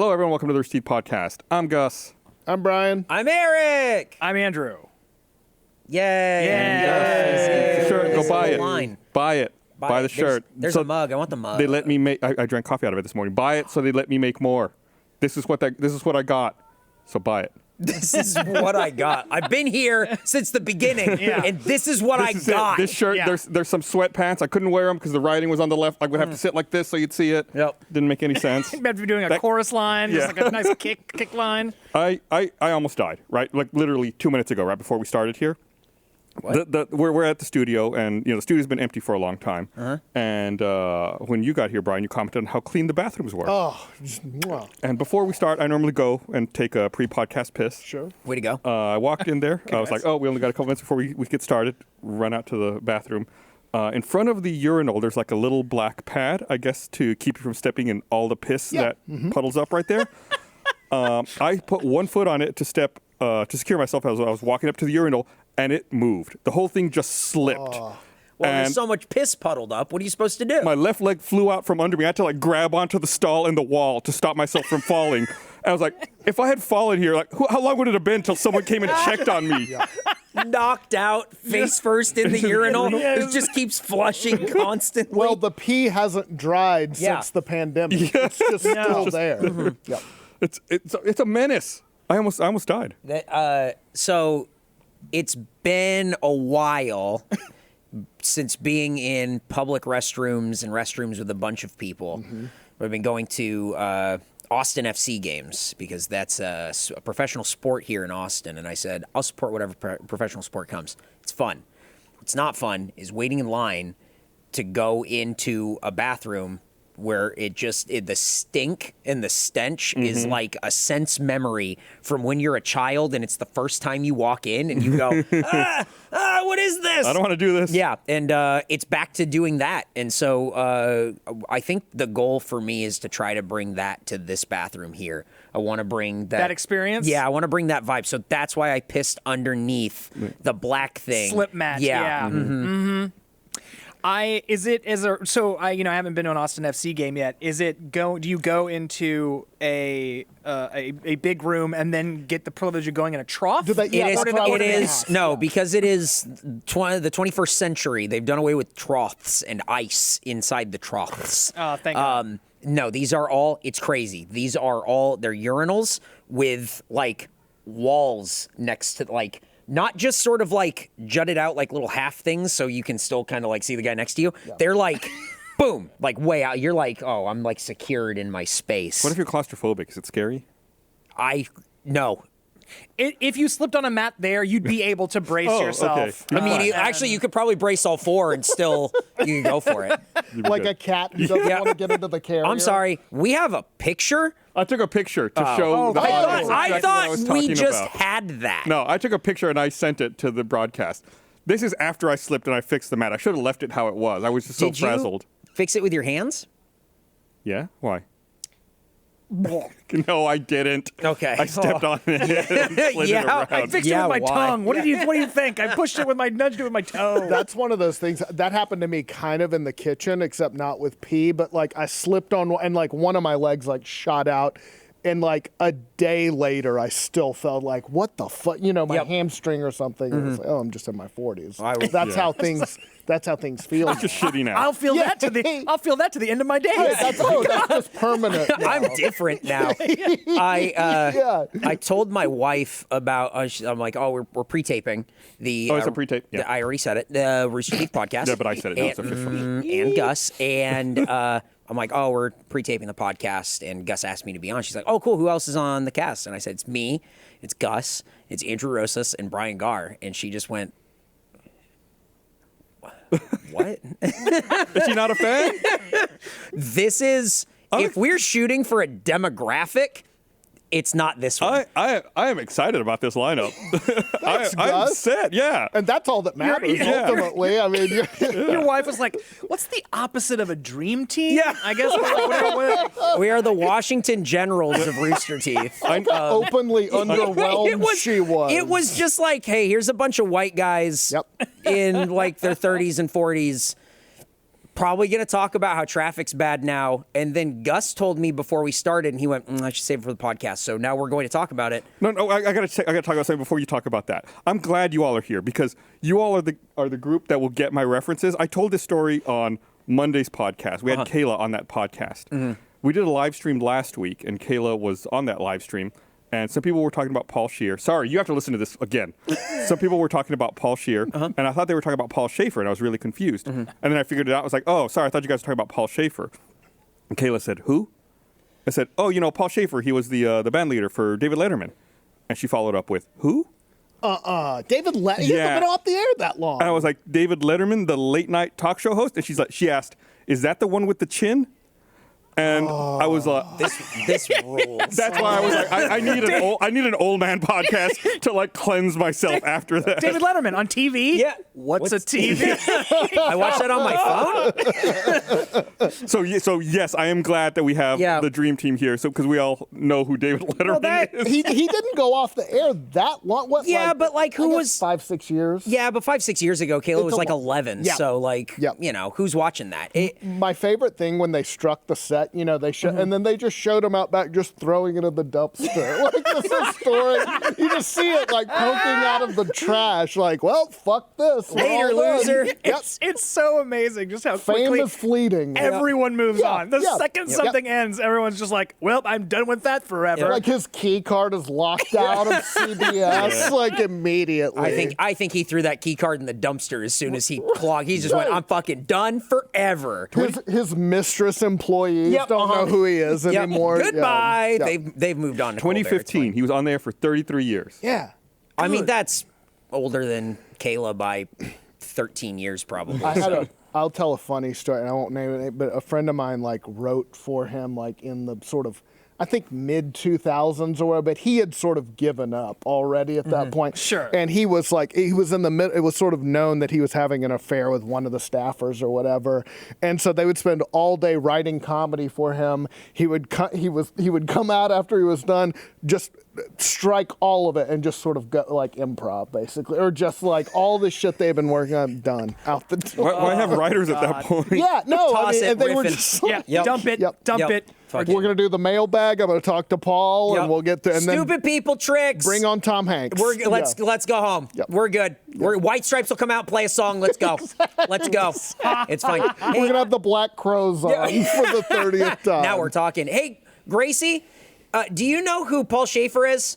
Hello, everyone. Welcome to the Rooster Teeth podcast. I'm Gus. I'm Brian. I'm Eric. I'm Andrew. Yay. Yay. Shirt, go buy it. Line. Buy it. Buy the shirt. There's a mug. I want the mug. They let me make. I drank coffee out of it this morning. Buy it, so they let me make more. This is what I got. So buy it. This is what I got. I've been here since the beginning, and this is what I got. This shirt. Yeah. There's some sweatpants. I couldn't wear them because the writing was on the left. I would have to sit like this so you'd see it. Yep. Didn't make any sense. You might be doing a chorus line, just like a nice kick line. I almost died. Right, like literally 2 minutes ago, right before we started here. We're at the studio, and the studio's been empty for a long time. And when you got here, Brian, you commented on how clean the bathrooms were. Oh, just, mwah. And before we start, I normally go and take a pre-podcast piss. Sure. Way to go. I walked in there. I was like, we only got a couple minutes before we get started. Run out to the bathroom. In front of the urinal, there's like a little black pad, I guess, to keep you from stepping in all the piss that puddles up right there. I put one foot on it to secure myself as I was walking up to the urinal, and it moved. The whole thing just slipped. Well, there's so much piss puddled up. What are you supposed to do? My left leg flew out from under me. I had to grab onto the stall in the wall to stop myself from falling. And I was like, if I had fallen here, how long would it have been until someone came and checked on me? Knocked out, face first in the urinal. It just keeps flushing constantly. Well, the pee hasn't dried since the pandemic. It's just still there. Yep. It's a menace. I almost died. So it's been a while since being in public restrooms and restrooms with a bunch of people. We've been going to Austin FC games because that's a professional sport here in Austin. And I said, I'll support whatever professional sport comes. It's fun. What's not fun is waiting in line to go into a bathroom where the stink and the stench is like a sense memory from when you're a child and it's the first time you walk in and you go, what is this? I don't want to do this. Yeah, and it's back to doing that. And so I think the goal for me is to try to bring that to this bathroom here. I want to bring that experience? Yeah, I want to bring that vibe. So that's why I pissed underneath the black thing. Slip mat. Yeah. I haven't been to an Austin FC game yet. Do you go into a big room and then get the privilege of going in a trough? It is because it is the 21st century. They've done away with troughs and ice inside the troughs. Oh, thank God. No, these are all. It's crazy. These are all. They're urinals with walls next to not just sort of jutted out little half things so you can still kind of see the guy next to you. Yeah. They're boom, way out. You're I'm secured in my space. What if you're claustrophobic? Is it scary? No. If you slipped on a mat there, you'd be able to brace yourself. Okay. Actually, you could probably brace all four and still you can go for it. Like a cat who doesn't want to get into the carrier. I'm sorry. We have a picture. I took a picture to show. I thought we just had that. No, I took a picture and I sent it to the broadcast. This is after I slipped and I fixed the mat. I should have left it how it was. I was just so frazzled. Fix it with your hands? Yeah? Why? No, I didn't. Okay. I stepped on it. And slid it around. I fixed it with my tongue. What do you think? I pushed it nudged it with my toe. That's one of those things that happened to me kind of in the kitchen, except not with pee. But I slipped on and one of my legs shot out, and a day later I still felt what the fuck, my hamstring or something. It's I'm just in my 40s. That's how things. That's how things feel. I'm just shitty now. I'll feel that to the end of my days. That's just permanent. Now. I'm different now. I told my wife about. I'm we're pre-taping the. It's a pre-tape. Yeah. I already said it. The Rooster Teeth podcast. Yeah, but I said it. It's official. And Gus and. I'm we're pre-taping the podcast, and Gus asked me to be on. She's like, oh, cool. Who else is on the cast? And I said, it's me, it's Gus, it's Andrew Rosas, and Brian Garr. And she just went. What? Is she not a fan? This is, if we're shooting for a demographic, it's not this one. I am excited about this lineup. Thanks, I'm set, yeah. And that's all that matters, ultimately. I mean, your wife was like, what's the opposite of a dream team? Yeah. I guess what? We are the Washington Generals of Rooster Teeth. Openly underwhelmed she was. It was just hey, here's a bunch of white guys in their 30s and 40s probably going to talk about how traffic's bad now. And then Gus told me before we started, and he went, I should save it for the podcast. So now we're going to talk about it. No, I gotta talk about something before you talk about that. I'm glad you all are here because you all are the group that will get my references. I told this story on Monday's podcast. We had Kayla on that podcast. We did a live stream last week, and Kayla was on that live stream. And some people were talking about Paul Scheer. Sorry, you have to listen to this again. Some people were talking about Paul Scheer, and I thought they were talking about Paul Schaefer, and I was really confused. And then I figured it out. I was like, oh, sorry, I thought you guys were talking about Paul Schaefer. And Kayla said, who? I said, oh, you know, Paul Schaefer, he was the band leader for David Letterman. And she followed up with, who? David Letterman? He hasn't been off the air that long. And I was like, David Letterman, the late night talk show host? And she asked, is that the one with the chin? And I was like, This rules. that's why I was like, I need an old man podcast to like cleanse myself after that. David Letterman on TV? Yeah. What's a TV? I watched that on my phone. So yes, I am glad that we have the dream team here. So because we all know who David Letterman is. He didn't go off the air that long. What? Yeah, but like who was 5-6 years? Yeah, but 5-6 years ago, Kayla was like 11. Yeah. So like, you know, who's watching that? My favorite thing when they struck the set, you know, they and then they just showed him out back just throwing it in the dumpster. Like this is story. You just see it like poking out of the trash. Like, well, fuck this. We're Later, all done. loser. Yep. It's so amazing just how Fame quickly is fleeting. everyone moves Yeah, on. The yeah. second Yeah. something ends, everyone's just like, well, I'm done with that forever. Like his key card is locked out of CBS like immediately. I think he threw that key card in the dumpster as soon as he clogged. He just went, I'm fucking done forever. His mistress employees Yep, don't know who he is Yep. anymore. Goodbye. Yeah. They've moved on to 2015. He was on there for 33 years. Yeah. I mean, that's older than Kayla by 13 years probably. I'll tell a funny story, and I won't name it, but a friend of mine like wrote for him like in the sort of, I think mid 2000s or whatever, but he had sort of given up already at that point. Sure. And he was in the mid, it was sort of known that he was having an affair with one of the staffers or whatever. And so they would spend all day writing comedy for him. He would come out after he was done, just strike all of it and just sort of go like improv basically, or just like all the shit they've been working on done out the door. Why have writers at that point? Yeah, no, Toss it, and they were riffing. just like, Dump it, Yep. dump it. Fuck we're gonna do the mailbag. I'm gonna talk to Paul, Yep. and we'll get to and Stupid then people tricks. bring on Tom Hanks. Let's go home. Yep. We're good. White Stripes will come out and play a song. Let's go. Let's go. It's fine. We're Hey, gonna have the Black Crows on for the 30th time. now we're talking. Hey, Gracie, do you know who Paul Schaefer is?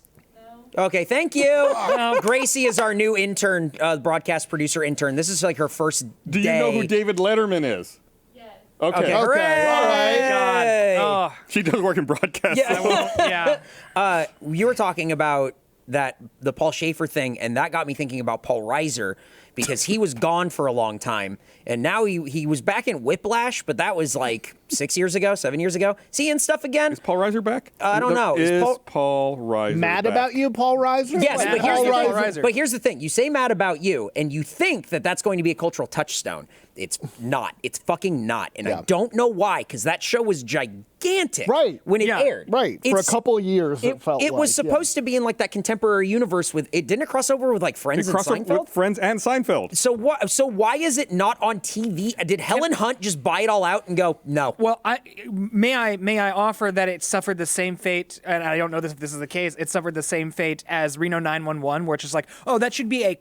No. Okay, thank you. Gracie is our new intern, broadcast producer intern. This is like her first Do you day. know who David Letterman is? Yes. Okay. Okay, all hooray! God. She does work in broadcast. Yeah. You were talking about the Paul Schaefer thing, and that got me thinking about Paul Reiser because he was gone for a long time, and now he was back in Whiplash, but that was like 6 years ago, 7 years ago. Is he in stuff again? Is Paul Reiser back? I don't know. Is Is Paul Reiser Mad back? about you, Paul Reiser? Yes, Like, but here's, Paul the thing. Reiser. But here's the thing. You say mad about you, and you think that that's going to be a cultural touchstone. It's not. It's fucking not. And I don't know why, because that show was gigantic Right. when it Yeah. aired. Right, for a couple of years it felt It was like, supposed to be in like that contemporary universe with, it didn't it cross over with like Friends and Crossover Seinfeld? with Friends and Seinfeld. So why is it not on TV? Did Helen Hunt just buy it all out and go, no? Well, may I offer that it suffered the same fate, and I don't know if this is the case. It suffered the same fate as Reno 911, where it's just like, oh, that should be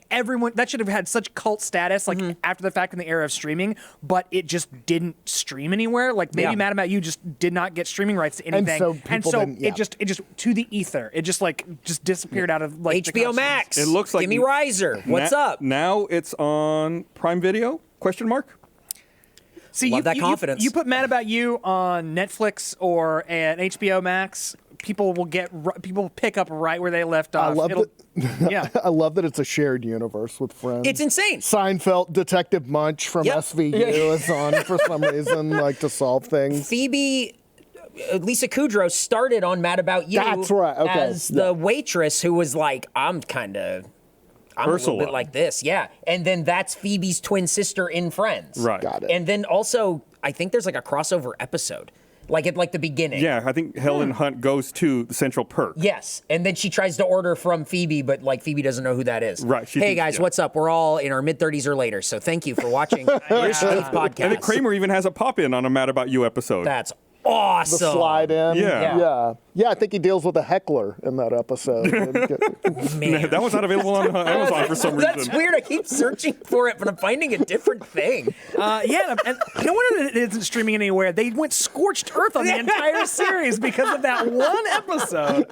everyone that should have had such cult status like after the fact in the era of streaming, but it just didn't stream anywhere. Like maybe Yeah. Mad About You just did not get streaming rights to anything, so people didn't- it just to the ether. It just disappeared out of like the HBO consciousness. Max. It looks like Give me Riser. What's up? Now it's on Prime Video? Question mark? See, Love that confidence. You put Mad About You on Netflix or an HBO Max, people will pick up right where they left off. I love It'll- that. Yeah. I love that it's a shared universe with Friends. It's insane. Seinfeld, Detective Munch from Yep. SVU is on for some reason, like to solve things. Phoebe, Lisa Kudrow started on Mad About You. That's right, okay, As the waitress who was like, I'm a Ursula. little bit like this, yeah. And then that's Phoebe's twin sister in Friends. Right. Got it. And then also, I think there's like a crossover episode Like at like the beginning. Yeah, I think Helen Hunt goes to the Central Perk. Yes, and then she tries to order from Phoebe, but like Phoebe doesn't know who that is. Right. Hey guys, what's up? We're all in our mid-30s or later, so thank you for watching Rooster Teeth podcast. And then Kramer even has a pop-in on a Mad About You episode. That's awesome. The slide in. Yeah. Yeah, I think he deals with a heckler in that episode. Man. That was not available on Amazon for some reason. That's weird. I keep searching for it, but I'm finding a different thing. Yeah, and no wonder it isn't streaming anywhere. They went scorched earth on the entire series because of that one episode.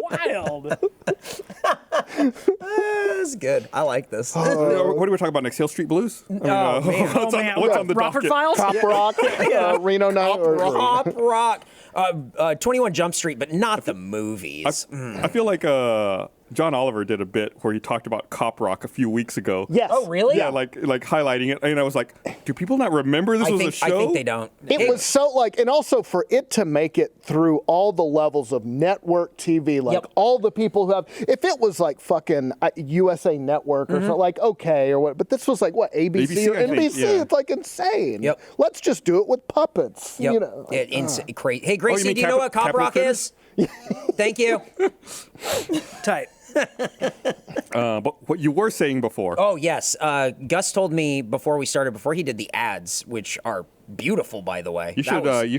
Wild. That's good. I like this. What are we talking about next? Hill Street Blues? I mean, man. what's on the Rockford docket? Files? Cop Rock, Reno Night. Pop Rock. 21 Jump Street, but not the movies. I feel like John Oliver did a bit where he talked about Cop Rock a few weeks ago. Yes. Oh, really? Yeah, like highlighting it, and I was like, "Do people not remember this was a show?" I think they don't. It was so like, and also for it to make it through all the levels of network TV, like all the people who have, if it was like fucking USA Network or something, like okay or what, but this was like what ABC or I think, NBC. yeah. It's like insane. Yep. Let's just do it with puppets. Yep. You know, Crazy. Hey, Gracie, mean do you know what Cop Capital Rock is? Thank you. Tight. But what you were saying before. Oh, yes. Gus told me before we started, before he did the ads, which are beautiful, by the way. You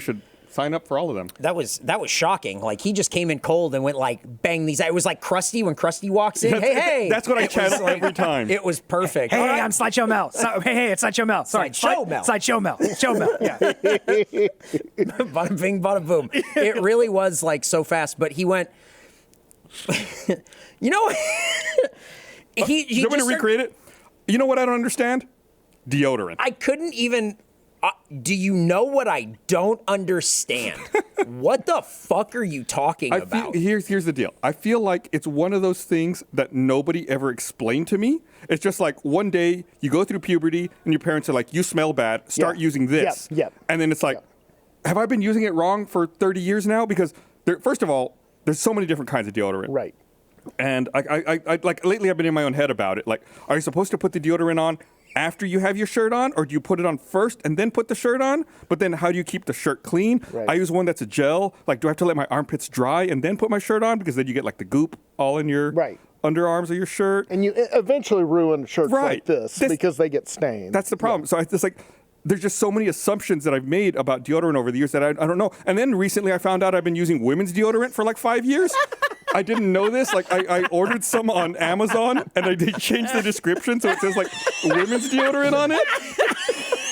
should sign up for all of them. That was shocking. Like he just came in cold and went like bang these. It was like Krusty when Krusty walks in. Hey. That's what I channel every time. It was perfect. Hey, All hey, right. I'm Sideshow Mel. Hey, it's Sideshow Mel. Sorry, Sideshow Mel. Sideshow Mel. Show Mel. Yeah. Bada bing, bada boom. It really was like so fast. But he went. You know, he you want me to recreate it? You know what I don't understand? Deodorant. I couldn't even. Do you know what I don't understand? What the fuck are you talking about? Here's the deal. I feel like it's one of those things that nobody ever explained to me. It's just like one day you go through puberty and your parents are like, "You smell bad. Start using this." Yep. And then it's like, have I been using it wrong for 30 years now? Because first of all, there's so many different kinds of deodorant. right. And I like lately I've been in my own head about it. Like, are you supposed to put the deodorant on after you have your shirt on, or do you put it on first and then put the shirt on? But then how do you keep the shirt clean? Right. I use one that's a gel. Like, do I have to let my armpits dry and then put my shirt on? Because then you get like the goop all in your underarms of your shirt. And you eventually ruin shirts like Right. this because they get stained. That's the problem. So it's like, there's just so many assumptions that I've made about deodorant over the years that I don't know. And then recently I found out I've been using women's deodorant for like 5 years. I didn't know this. Like I ordered some on Amazon and they changed the description so it says like women's deodorant on it.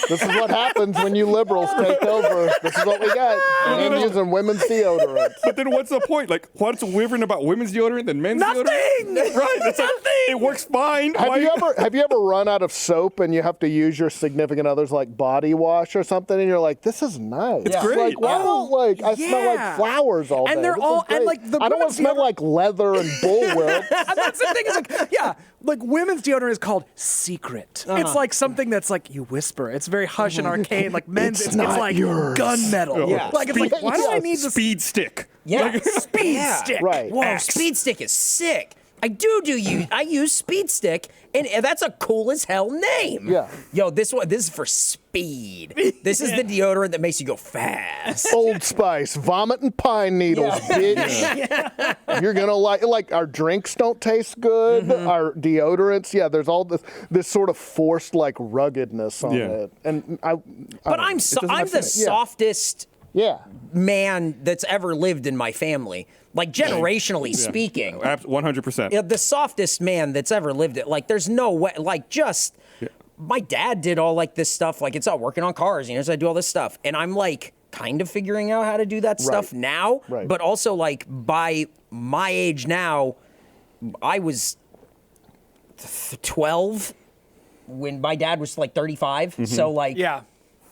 This is what happens when you liberals take over. This is what we got. Men using women's deodorant. But then what's the point? Like, what's different about women's deodorant than men's deodorant? Right. It's like, it works fine. Have you ever run out of soap and you have to use your significant other's like body wash or something and you're like, this is nice. It's great. Like, why don't I smell like flowers all day? And they're This all is great. and like the I don't want to smell like leather and bullwhip. And that's the thing. Is like, like women's deodorant is called secret. It's like something that's like you whisper. It's very hush and arcane. Like men's, it's like yours. gunmetal. Yeah. Like it's like, why do I need this Speed stick? Yeah. speed stick? Right. Whoa, Speed Stick is sick. I use Speed Stick, and that's a cool as hell name. Yeah. Yo, this is for speed. This is the deodorant that makes you go fast. Old Spice, vomit and pine needles, bitch. You're gonna like our drinks don't taste good. Our deodorants, there's all this sort of forced like ruggedness on it. And But I'm the softest man that's ever lived in my family. Like generationally speaking, 100%. The softest man that's ever lived it. Like there's no way. Like just my dad did all like this stuff. Like it's all working on cars. So I do all this stuff, and I'm like kind of figuring out how to do that stuff now. Right. But also like by my age now, I was 12 when my dad was like 35. So like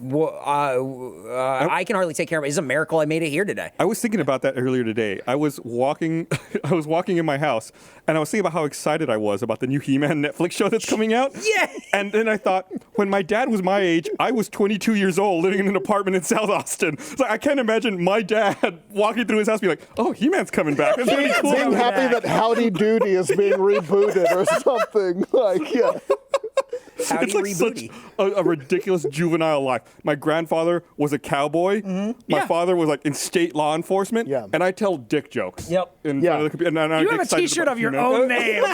I can hardly take care of it. It's a miracle I made it here today. I was thinking about that earlier today. I was walking in my house, and I was thinking about how excited I was about the new He-Man Netflix show that's coming out. Yeah. And then I thought, when my dad was my age, I was 22 years old living in an apartment in South Austin. So I can't imagine my dad walking through his house being like, "Oh, He-Man's coming back." It's really cool. being happy that Howdy Doody is being rebooted or something. Like, Howdy It's like rebooty. such a ridiculous juvenile life. My grandfather was a cowboy. My Yeah. father was like in state law enforcement. Yeah. And I tell dick jokes. Yep. In Yeah. front of the computer. And I You get have a excited T-shirt about of your humor. own name.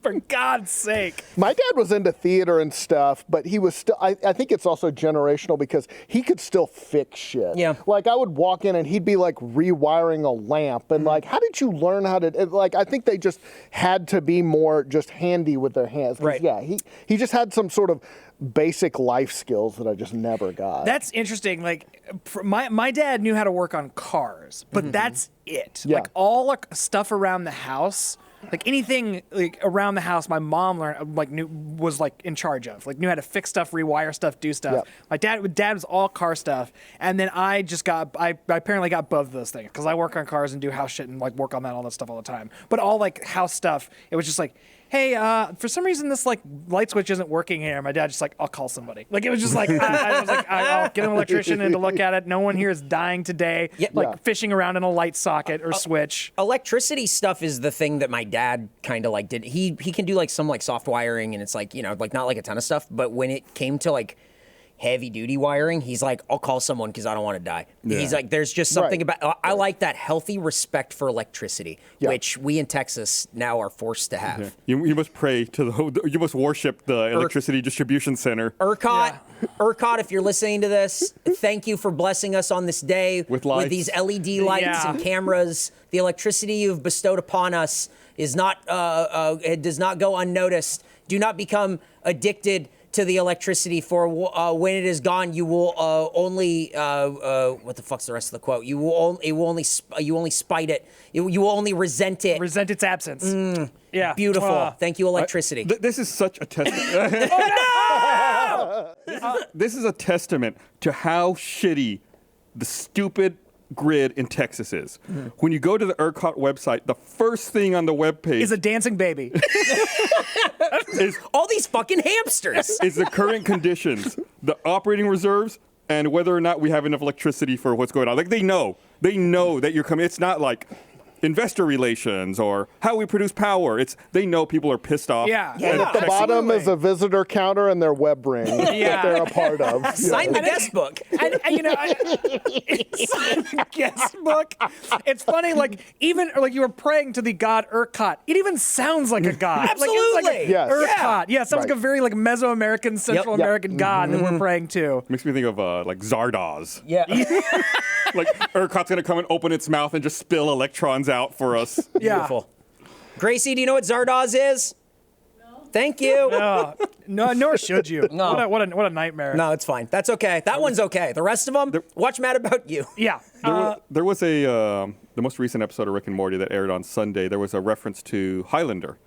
For God's sake. My dad was into theater and stuff, but he was still, I think it's also generational because he could still fix shit. Yeah. Like I would walk in and he'd be like rewiring a lamp and like, how did you learn how to, like, I think they just had to be more just handy with their hands. 'Cause, Right. Yeah, he just had some sort of basic life skills that I just never got. That's interesting. Like, my dad knew how to work on cars, but that's it. Yeah. Like all like, stuff around the house, like anything like around the house, my mom learned was in charge of. Like knew how to fix stuff, rewire stuff, do stuff. Yep. My dad was all car stuff, and then I apparently got both of those things because I work on cars and do house shit and like work on that all that stuff all the time. But all like house stuff, it was just like, hey, for some reason this like light switch isn't working here. My dad just like, I'll call somebody. Like it was just like I was like, I'll get an electrician in to look at it. No one here is dying today. Yeah. Like fishing around in a light socket or switch. Electricity stuff is the thing that my dad kind of like did. He can do like some like soft wiring and it's like, like not like a ton of stuff. But when it came to like heavy duty wiring, he's like, I'll call someone because I don't want to die. Yeah. He's like, there's just something Right. about, I like that healthy respect for electricity, Yeah. which we in Texas now are forced to have. You must pray to you must worship the electricity distribution center. Ercot, if you're listening to this, thank you for blessing us on this day With lights. these LED lights Yeah. and cameras. The electricity you've bestowed upon us is not it does not go unnoticed. Do not become addicted to the electricity, for when it is gone, you will only what the fuck's the rest of the quote? You will only spite it. You will only resent it. Resent its absence. Yeah. Beautiful. Thank you, electricity. This is such a testament. This is a testament to how shitty the stupid grid in Texas is. When you go to the Ercot website, the first thing on the webpage Is a dancing baby. is All these fucking hamsters. is the current conditions, the operating reserves, and whether or not we have enough electricity for what's going on. Like they know that you're coming. It's not like investor relations or how we produce power. They know people are pissed off. Yeah. Yeah. And at the absolutely. bottom is a visitor counter and their web ring Yeah. that they're a part of. Sign the guest book. And it's a guest book. It's funny, like even like you were praying to the god Ercot. It even sounds like a god. Absolutely. Like, it's like Yes. Ercot. Yeah, sounds Right. like a very like Mesoamerican, Central Yep. American god that we're praying to. Makes me think of like Zardoz. Yeah. Like Ercot's gonna come and open its mouth and just spill electrons out for us. Yeah. Beautiful. Gracie, do you know what Zardoz is? No. Thank you. No, nor should you. No. What a nightmare. No, it's fine. That's okay. That one's okay. The rest of them, watch Mad About You. Yeah. There was the most recent episode of Rick and Morty that aired on Sunday. There was a reference to Highlander,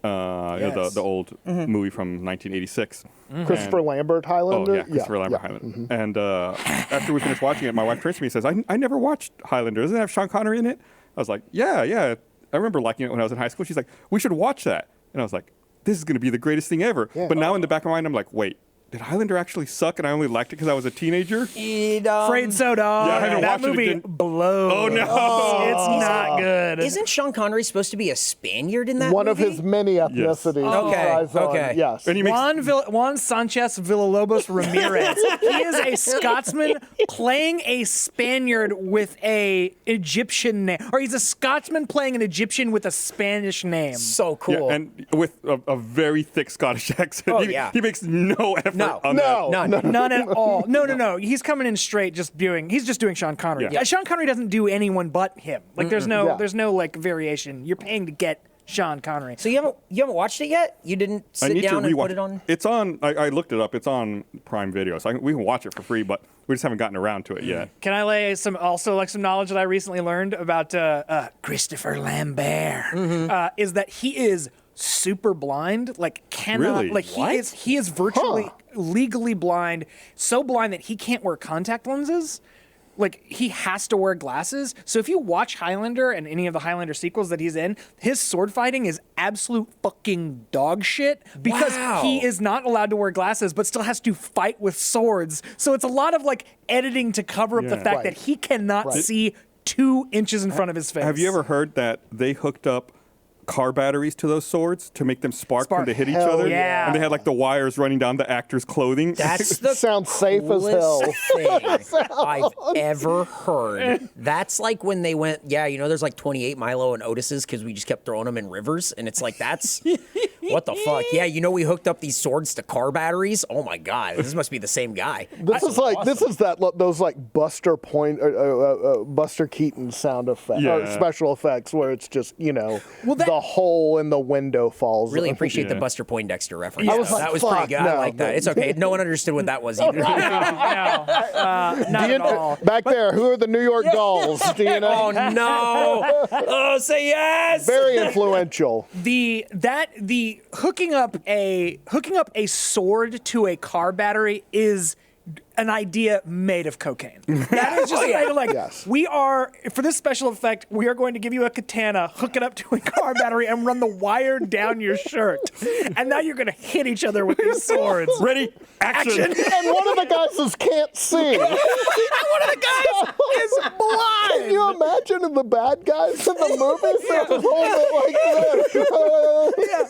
Yes. the old movie from 1986. Christopher Lambert Highlander. Oh yeah, Christopher Lambert Highlander. And after we finished watching it, my wife turns to me and says, "I never watched Highlander. Doesn't it have Sean Connery in it?" I was like, "Yeah. I remember liking it when I was in high school." She's like, "We should watch that." And I was like, "This is going to be the greatest thing ever." Yeah. But now in the back of my mind, I'm like, "Wait, did Highlander actually suck and I only liked it because I was a teenager?" Afraid so, dog. Yeah, I haven't that watched it. It movie didn't- blows. Oh, no. It's not good. Isn't Sean Connery supposed to be a Spaniard in that One movie? of his many ethnicities. Okay, he tries on. okay. Yes. And he makes Juan Sanchez Villalobos Ramirez. He is a Scotsman playing a Spaniard with a Egyptian name, or he's a Scotsman playing an Egyptian with a Spanish name. So cool. Yeah, and with a very thick Scottish accent. Oh, he, yeah. he makes no effort No. on No. that. None. None at all. No. He's coming in straight, he's just doing Sean Connery. Yeah. Sean Connery doesn't do anyone but him. Like there's Yeah. no like variation. You're paying to get Sean Connery. So you haven't watched it yet? You didn't I sit need to down and rewatch put it on? It's on. I looked it up. It's on Prime Video, so we can watch it for free. But we just haven't gotten around to it yet. Can I lay some knowledge that I recently learned about Christopher Lambert? Is that he is super blind, like cannot, Really? like What? he is virtually legally blind, so blind that he can't wear contact lenses. Like he has to wear glasses. So if you watch Highlander and any of the Highlander sequels that he's in, his sword fighting is absolute fucking dog shit because Wow. he is not allowed to wear glasses, but still has to fight with swords. So it's a lot of like editing to cover up the Yeah. fact Right. that he cannot Right. see 2 inches in front of his face. Have you ever heard that they hooked up car batteries to those swords to make them spark when they hit each Hell other. yeah. And they had like the wires running down the actor's clothing. That's the Sounds safe as hell. coolest thing I've ever heard. That's like when they went, there's like 28 Milo and Otis's because we just kept throwing them in rivers. And it's like, that's, what the fuck? Yeah, we hooked up these swords to car batteries. Oh my God, this must be the same guy. This is those like Buster Keaton sound effects, or special effects where it's just, the hole in the window falls. Really appreciate the Buster Poindexter reference. I was like, that was pretty good. I like that. It's okay. No one understood what that was either. Not at all. Back there, who are the New York Dolls? Do you know? Oh no! Oh, say yes! Very influential. The hooking up a sword to a car battery is an idea made of cocaine. That is just Yes. we are, for this special effect, we are going to give you a katana, hook it up to a car battery, and run the wire down your shirt. And now you're going to hit each other with these swords. Ready? Action. And one of the guys can't see. One of the guys is blind. Can you imagine the bad guys in the movies? They're just holding it like that.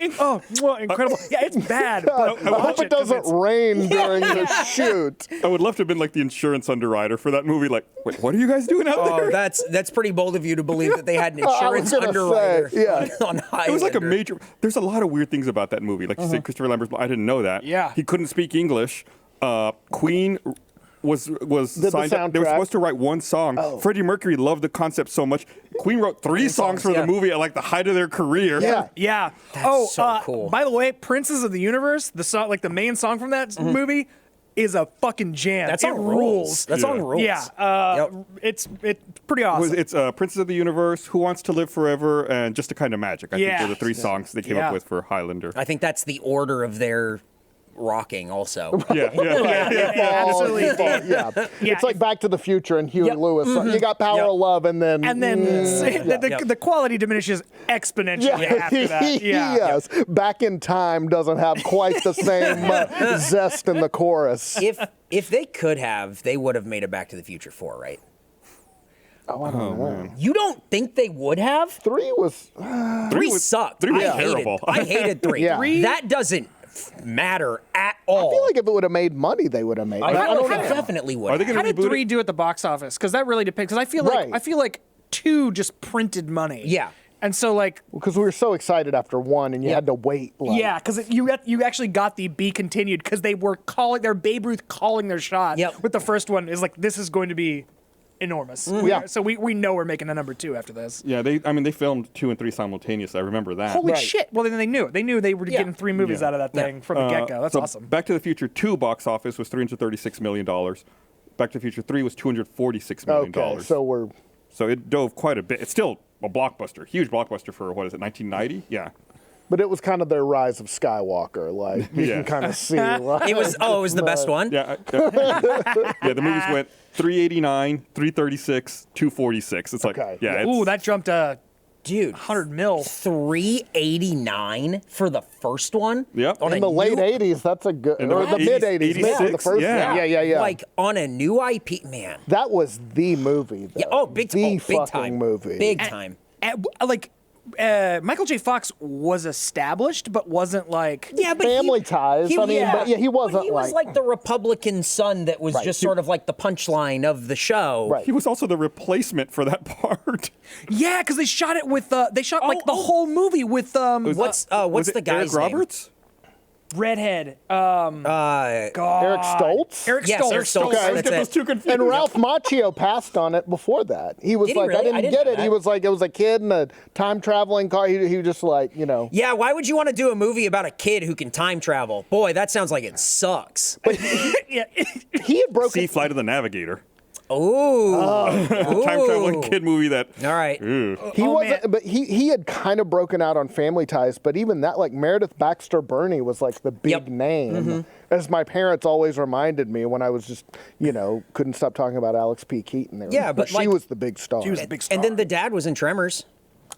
Incredible. Yeah, it's bad. But I hope it doesn't rain during the shoot. I would love to have been like the insurance underwriter for that movie. Like, wait, what are you guys doing out there? That's pretty bold of you to believe that they had an insurance underwriter on Highlander. It was like a major. There's a lot of weird things about that movie. Like you said, Christopher Lambert's. I didn't know that. Yeah. He couldn't speak English. Queen was signed up. They were supposed to write one song. Freddie Mercury loved the concept so much. Queen wrote 3 songs for the movie at like the height of their career. Yeah. That's so cool. By the way, Princes of the Universe, the song, like the main song from that movie, is a fucking jam. That's it on rules. That's on rules. Yeah. It's pretty awesome. It's Princes of the Universe, Who Wants to Live Forever, and Just a Kind of Magic. I think they're the 3 songs they came up with for Highlander. I think that's the order of their rocking also. Absolutely. It's like Back to the Future and Huey Lewis. You got Power of Love, and then the quality diminishes exponentially after that. Yes, Back in Time doesn't have quite the same zest in the chorus. If they could have, they would have made a Back to the Future 4, right? Oh, I don't know. Man. You don't think they would have? 3 was... 3 sucked. 3 was terrible. I hated 3. Yeah. 3. That doesn't matter at all. I feel like if it would have made money, they would have made it. I don't know. Definitely would. Are they going How to did reboot 3 it? do at the box office? Because that really depends. Because I feel like 2 just printed money. Yeah. And so like Because we were so excited after 1, and you had to wait. because you actually got the be continued because they were their Babe Ruth calling their shot. Yep. With the first one is like this is going to be enormous. So we know we're making a number 2 after this. Yeah, they filmed 2 and 3 simultaneously. I remember that. Holy shit! Well, then they knew. They knew they were getting 3 movies out of that thing from the get-go. That's so awesome. Back to the Future 2 box office was $336 million. Back to the Future 3 was $246 million. Okay, So it dove quite a bit. It's still a blockbuster, huge blockbuster for, 1990? Yeah. But it was kind of their rise of Skywalker. Like, you can kind of see. Like, It was the best one. Yeah. The movies went 389, 336, 246. It's like, Ooh, that jumped Dude, 100 mil. 389 for the first one? Yep. in the late 80s, that's a good... In the Or the 80s, mid-80s, maybe the 86, first yeah. one. Yeah. Like, on a new IP, man. That was the movie, though. Yeah, big The fucking fucking movie. Big time. Michael J. Fox was established, but wasn't like... Yeah, but Family Ties. I mean, but he wasn't he was like the Republican son that was just sort of like the punchline of the show. Right. He was also the replacement for that part. Yeah, because they shot it with... they shot like the whole movie with... What's Was it the guy's Eric Roberts? redhead. name? Eric Stoltz? Eric Yes, Stoltz. Eric Stoltz. I always That's get it. those two confused. And Ralph Macchio passed on it before that. He was Did he like, really? I didn't get know it. He that. was like, it was a kid in a time traveling car. He was just like, Yeah, why would you want to do a movie about a kid who can time travel? Boy, that sounds like it sucks. Yeah. he had broken. See Flight of the Navigator. Ooh. Time traveling kid movie that. All right. He Oh, wasn't, man. but he had kind of broken out on Family Ties. But even that, like Meredith Baxter Birney was like the big name, as my parents always reminded me when I was just, couldn't stop talking about Alex P. Keaton. There, Yeah, but she like- was the big star. She was the big star. And then the dad was in Tremors.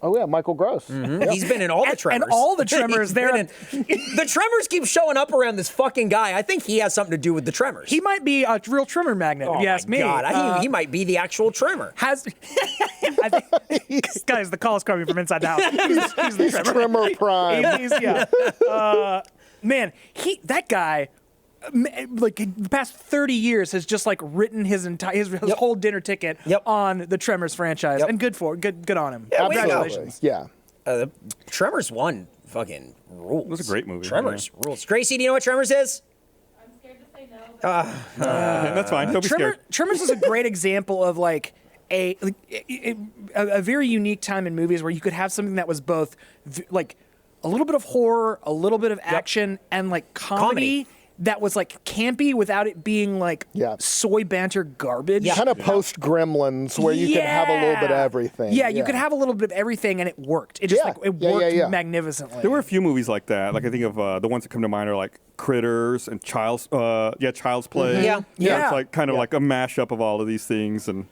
Oh yeah, Michael Gross. He's been in all the Tremors. And all the Tremors He's been the Tremors keep showing up around this fucking guy. I think he has something to do with the Tremors. He might be a real Tremor magnet, if you ask me. God, I think he might be the actual Tremor. I think This guy is the callus coming from inside the house. He's the He's Tremor Prime. Man, that guy, like the past 30 years has just like written his whole dinner ticket on the Tremors franchise, and good on him. Yeah, Congratulations. Yeah. Tremors 1 fucking rules. It was a great movie. Tremors rules. Gracie, do you know what Tremors is? I'm scared to say no. But That's fine. Don't be scared. Tremors is a great example of like a very unique time in movies where you could have something that was both like a little bit of horror, a little bit of action, and like comedy that was like campy without it being like soy banter garbage. Kind of post Gremlins where you could have a little bit of everything. Yeah, you could have a little bit of everything and it worked. It just it worked magnificently. There were a few movies like that. Like I think of the ones that come to mind are like Critters and Child's Play. Yeah. It's like kind of like a mashup of all of these things. And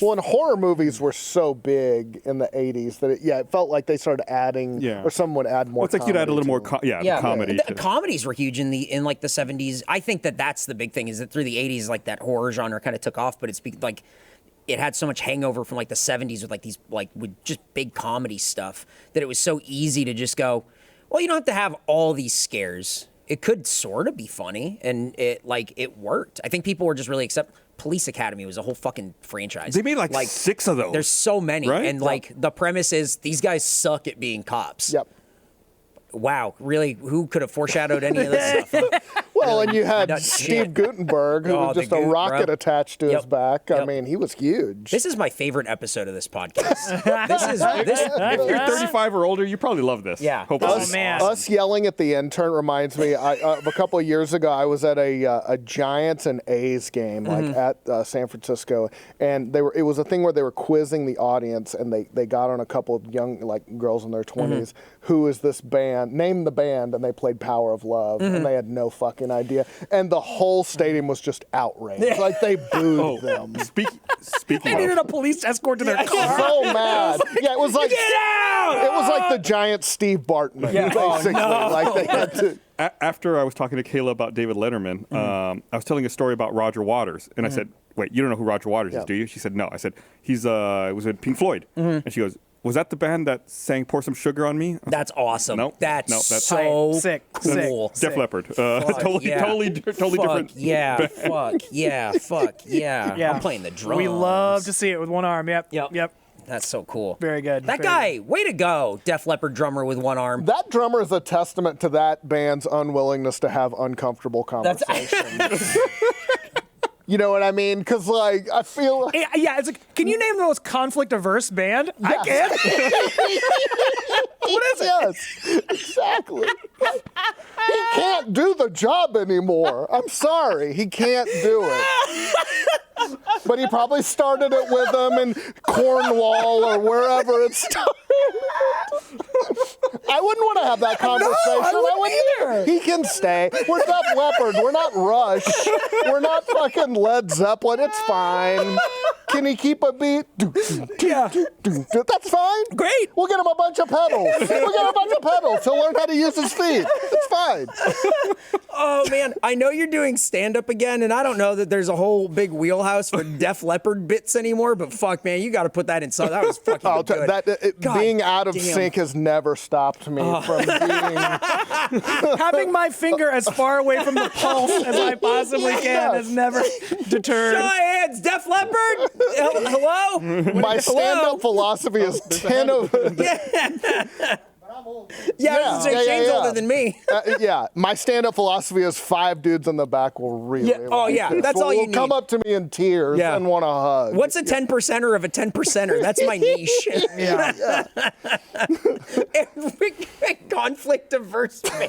Well, and horror movies were so big in the 80s that it felt like they started adding, or someone would add more. Well, it's like you'd add a little more, comedy. Comedies were huge in like the 70s. I think that's the big thing is that through the 80s, like that horror genre kind of took off, but it's like it had so much hangover from like the 70s with like these like with just big comedy stuff that it was so easy to just go, well, you don't have to have all these scares. It could sort of be funny, and it worked. I think people were just really Police Academy was a whole fucking franchise. They made like 6 of those. There's so many. Right? And like the premise is these guys suck at being cops. Yep. Wow, really? Who could have foreshadowed any of this stuff? Well, and you had Nut Steve shit. Gutenberg, who was the just a Goot, rocket bro. attached to his back. I Yep. mean, he was huge. This is my favorite episode of this podcast. this If you're 35 or older, you probably love this. Yeah. Hopefully. Oh, man. Us yelling at the intern reminds me. Of a couple of years ago, I was at a Giants and A's game, like at San Francisco, and it was a thing where they were quizzing the audience, and they got on a couple of young like girls in their 20s. Who is this band? Name the band, and they played Power of Love, and they had no fucking idea, and the whole stadium was just outraged. Like they booed them. Speaking They of, needed a police escort to their car. So mad. Yeah, it was like Get out! it was like the Giant Steve Bartman, basically. Like they had to. after I was talking to Kayla about David Letterman, I was telling a story about Roger Waters, and I said, "Wait, you don't know who Roger Waters is, do you?" She said, "No." I said, "He's it was with Pink Floyd," and she goes, "Was that the band that sang 'Pour Some Sugar on Me'?" That's awesome. Nope. That's No, so Sick. cool. Def Leppard. Totally Fuck different. Yeah, fuck yeah, fuck yeah. Yeah. I'm playing the drums. We love to see it with one arm. Yep. That's so cool. Very good. That Very guy, way to go, Def Leppard drummer with one arm. That drummer is a testament to that band's unwillingness to have uncomfortable conversations. You know what I mean? Because, like, I feel like... Yeah, it's like, can you name the most conflict-averse band? I can. What is it? Yes, exactly. He can't do the job anymore. I'm sorry. He can't do it. But he probably started it with them in Cornwall or wherever it started. I wouldn't want to have that conversation. I wouldn't either. He can stay. We're Def Leppard. We're not Rush. We're not fucking Led Zeppelin. It's fine. Can he keep a beat? Yeah. That's fine. Great. We'll get him a bunch of pedals. He'll learn how to use his feet. It's fine. Oh, man. I know you're doing stand-up again, and I don't know that there's a whole big wheelhouse for Def Leppard bits anymore, but fuck, man, you got to put that in something. That was fucking good. Being out of sync has never stopped me from being... Having my finger as far away from the pulse as I possibly can has never deterred. Show of hands, Def Leppard. Hello? My stand-up philosophy is 10 of... Shane's older than me. My stand-up philosophy is 5 dudes in the back will really That's all you need. come up to me in tears and want to hug. What's a 10%er of a 10%er? That's my niche. Conflict averse man.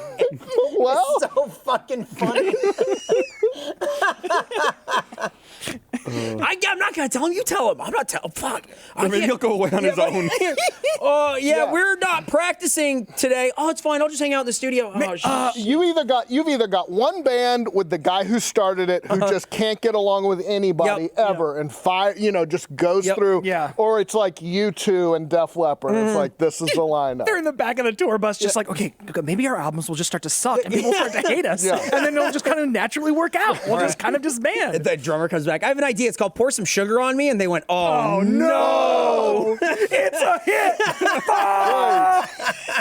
Well, It's so fucking funny. I'm not gonna tell him. You tell him. I'm not telling. Fuck. Maybe he'll go away on his own. We're not practicing today. Oh, it's fine. I'll just hang out in the studio. you've either got one band with the guy who started it who just can't get along with anybody ever and just goes through, or it's like U2 and Def Leppard. It's like this is the lineup. They're in the back of the tour bus, just like, okay, maybe our albums will just start to suck and people will start to hate us, and then it'll just kind of naturally work out. We'll just kind of disband. The drummer comes back. I have an idea. It's called "Pour Some Sugar on Me," and they went, "Oh no!" It's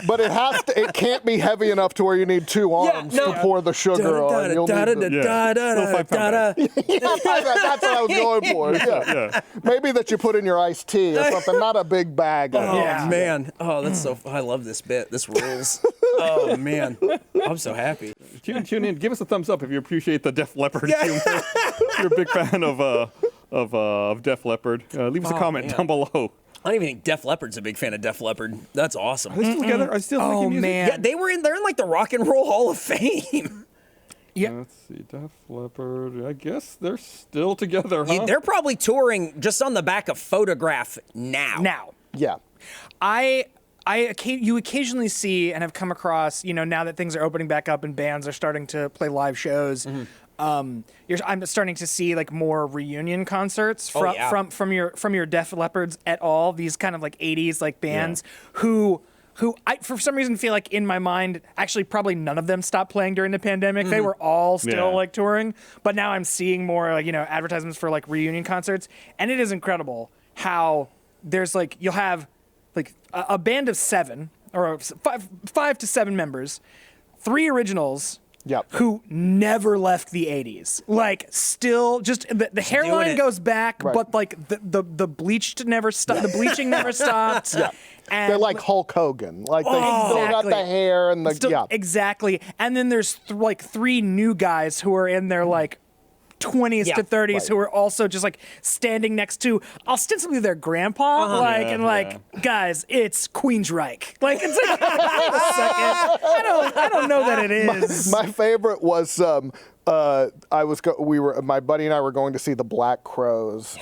but it can't be heavy enough to where you need two arms to pour the sugar on. You'll need Little 5 pound bag. That's what I was going for. Yeah. Maybe that you put in your iced tea or something, not a big bag. Oh man! Oh, that's so. I love this bit. This rules. Oh man, I'm so happy. Tune in. Give us a thumbs up if you appreciate the Def Leppard humor. If you're a big fan of Def Leppard, leave us a comment down below. I don't even think Def Leppard's a big fan of Def Leppard. That's awesome. Are they still together? Are they still making music? Man. Yeah, they're in like the Rock and Roll Hall of Fame. Yeah. Let's see, Def Leppard. I guess they're still together, huh? They're probably touring just on the back of Photograph now. Yeah. You occasionally see and have come across, now that things are opening back up and bands are starting to play live shows. I'm starting to see like more reunion concerts from your Def Leppards et al. These kind of like 80s like bands who I for some reason feel like in my mind actually probably none of them stopped playing during the pandemic. They were all still like touring, but now I'm seeing more like advertisements for like reunion concerts, and it is incredible how there's like you'll have like a band of 7 or 5 to 7 members, 3 originals. Yep. Who never left the 80s. Like, still, just the hairline goes back, but like the bleached never stopped. The bleaching never stopped. Yeah. And they're like Hulk Hogan. Like, they still got the hair and the. Exactly. And then there's like 3 new guys who are in their like 20s to 30s who are also just like standing next to ostensibly their grandpa, guys, it's Queensryche. Like it's like wait a second. I don't know that it is. My favorite was my buddy and I were going to see the Black Crowes,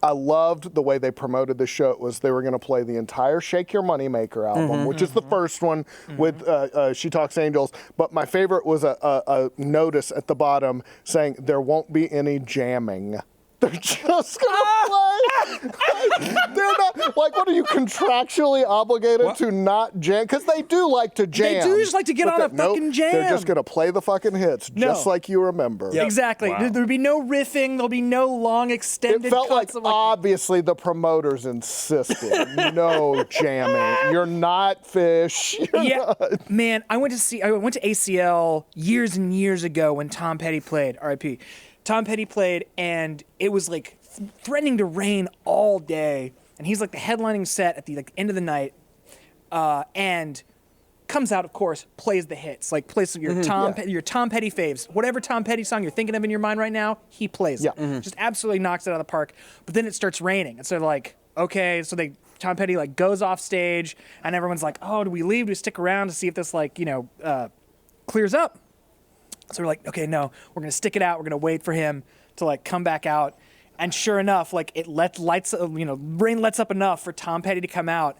I loved the way they promoted the show. It was they were going to play the entire Shake Your Moneymaker album, which is the first one with She Talks Angels. But my favorite was a notice at the bottom saying there won't be any jamming. They're just gonna play. They're not like. What are you contractually obligated to not jam? Because they do like to jam. They do just like to get on a fucking jam. They're just gonna play the fucking hits, just like you remember. Yep. Exactly. Wow. There'll be no riffing. There'll be no long extended. It felt like obviously the promoters insisted no jamming. You're not Fish. You're not. Man, I went to ACL years and years ago when Tom Petty played. R.I.P. Tom Petty played, and it was like threatening to rain all day. And he's like the headlining set at the end of the night, and comes out, of course, plays the hits, like plays your Tom Petty faves, whatever Tom Petty song you're thinking of in your mind right now, he plays it. Just absolutely knocks it out of the park. But then it starts raining, and so like, okay, so Tom Petty like goes off stage, and everyone's like, oh, do we leave? Do we stick around to see if this clears up? So we're like, okay, no, we're going to stick it out. We're going to wait for him to like come back out. And sure enough, like rain lets up enough for Tom Petty to come out,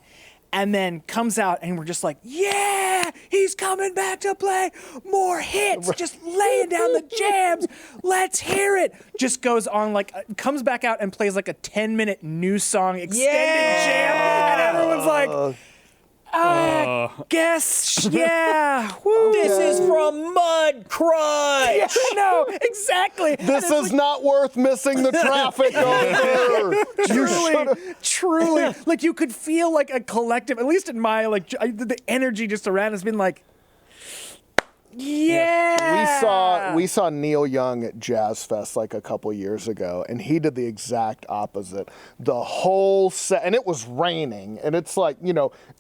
and then comes out, and we're just like, yeah, he's coming back to play more hits, just laying down the jams. Let's hear it. Just goes on comes back out and plays like a 10-minute new song extended jam. And everyone's like, I guess, yeah. Woo. This is from Mud Crunch. Yeah, no, exactly. This is not worth missing the traffic over. Truly. Like, you could feel like a collective, at least in my, the energy just around has been like, yeah. We saw Neil Young at Jazz Fest like a couple years ago, and he did the exact opposite. The whole set, and it was raining, and it's like,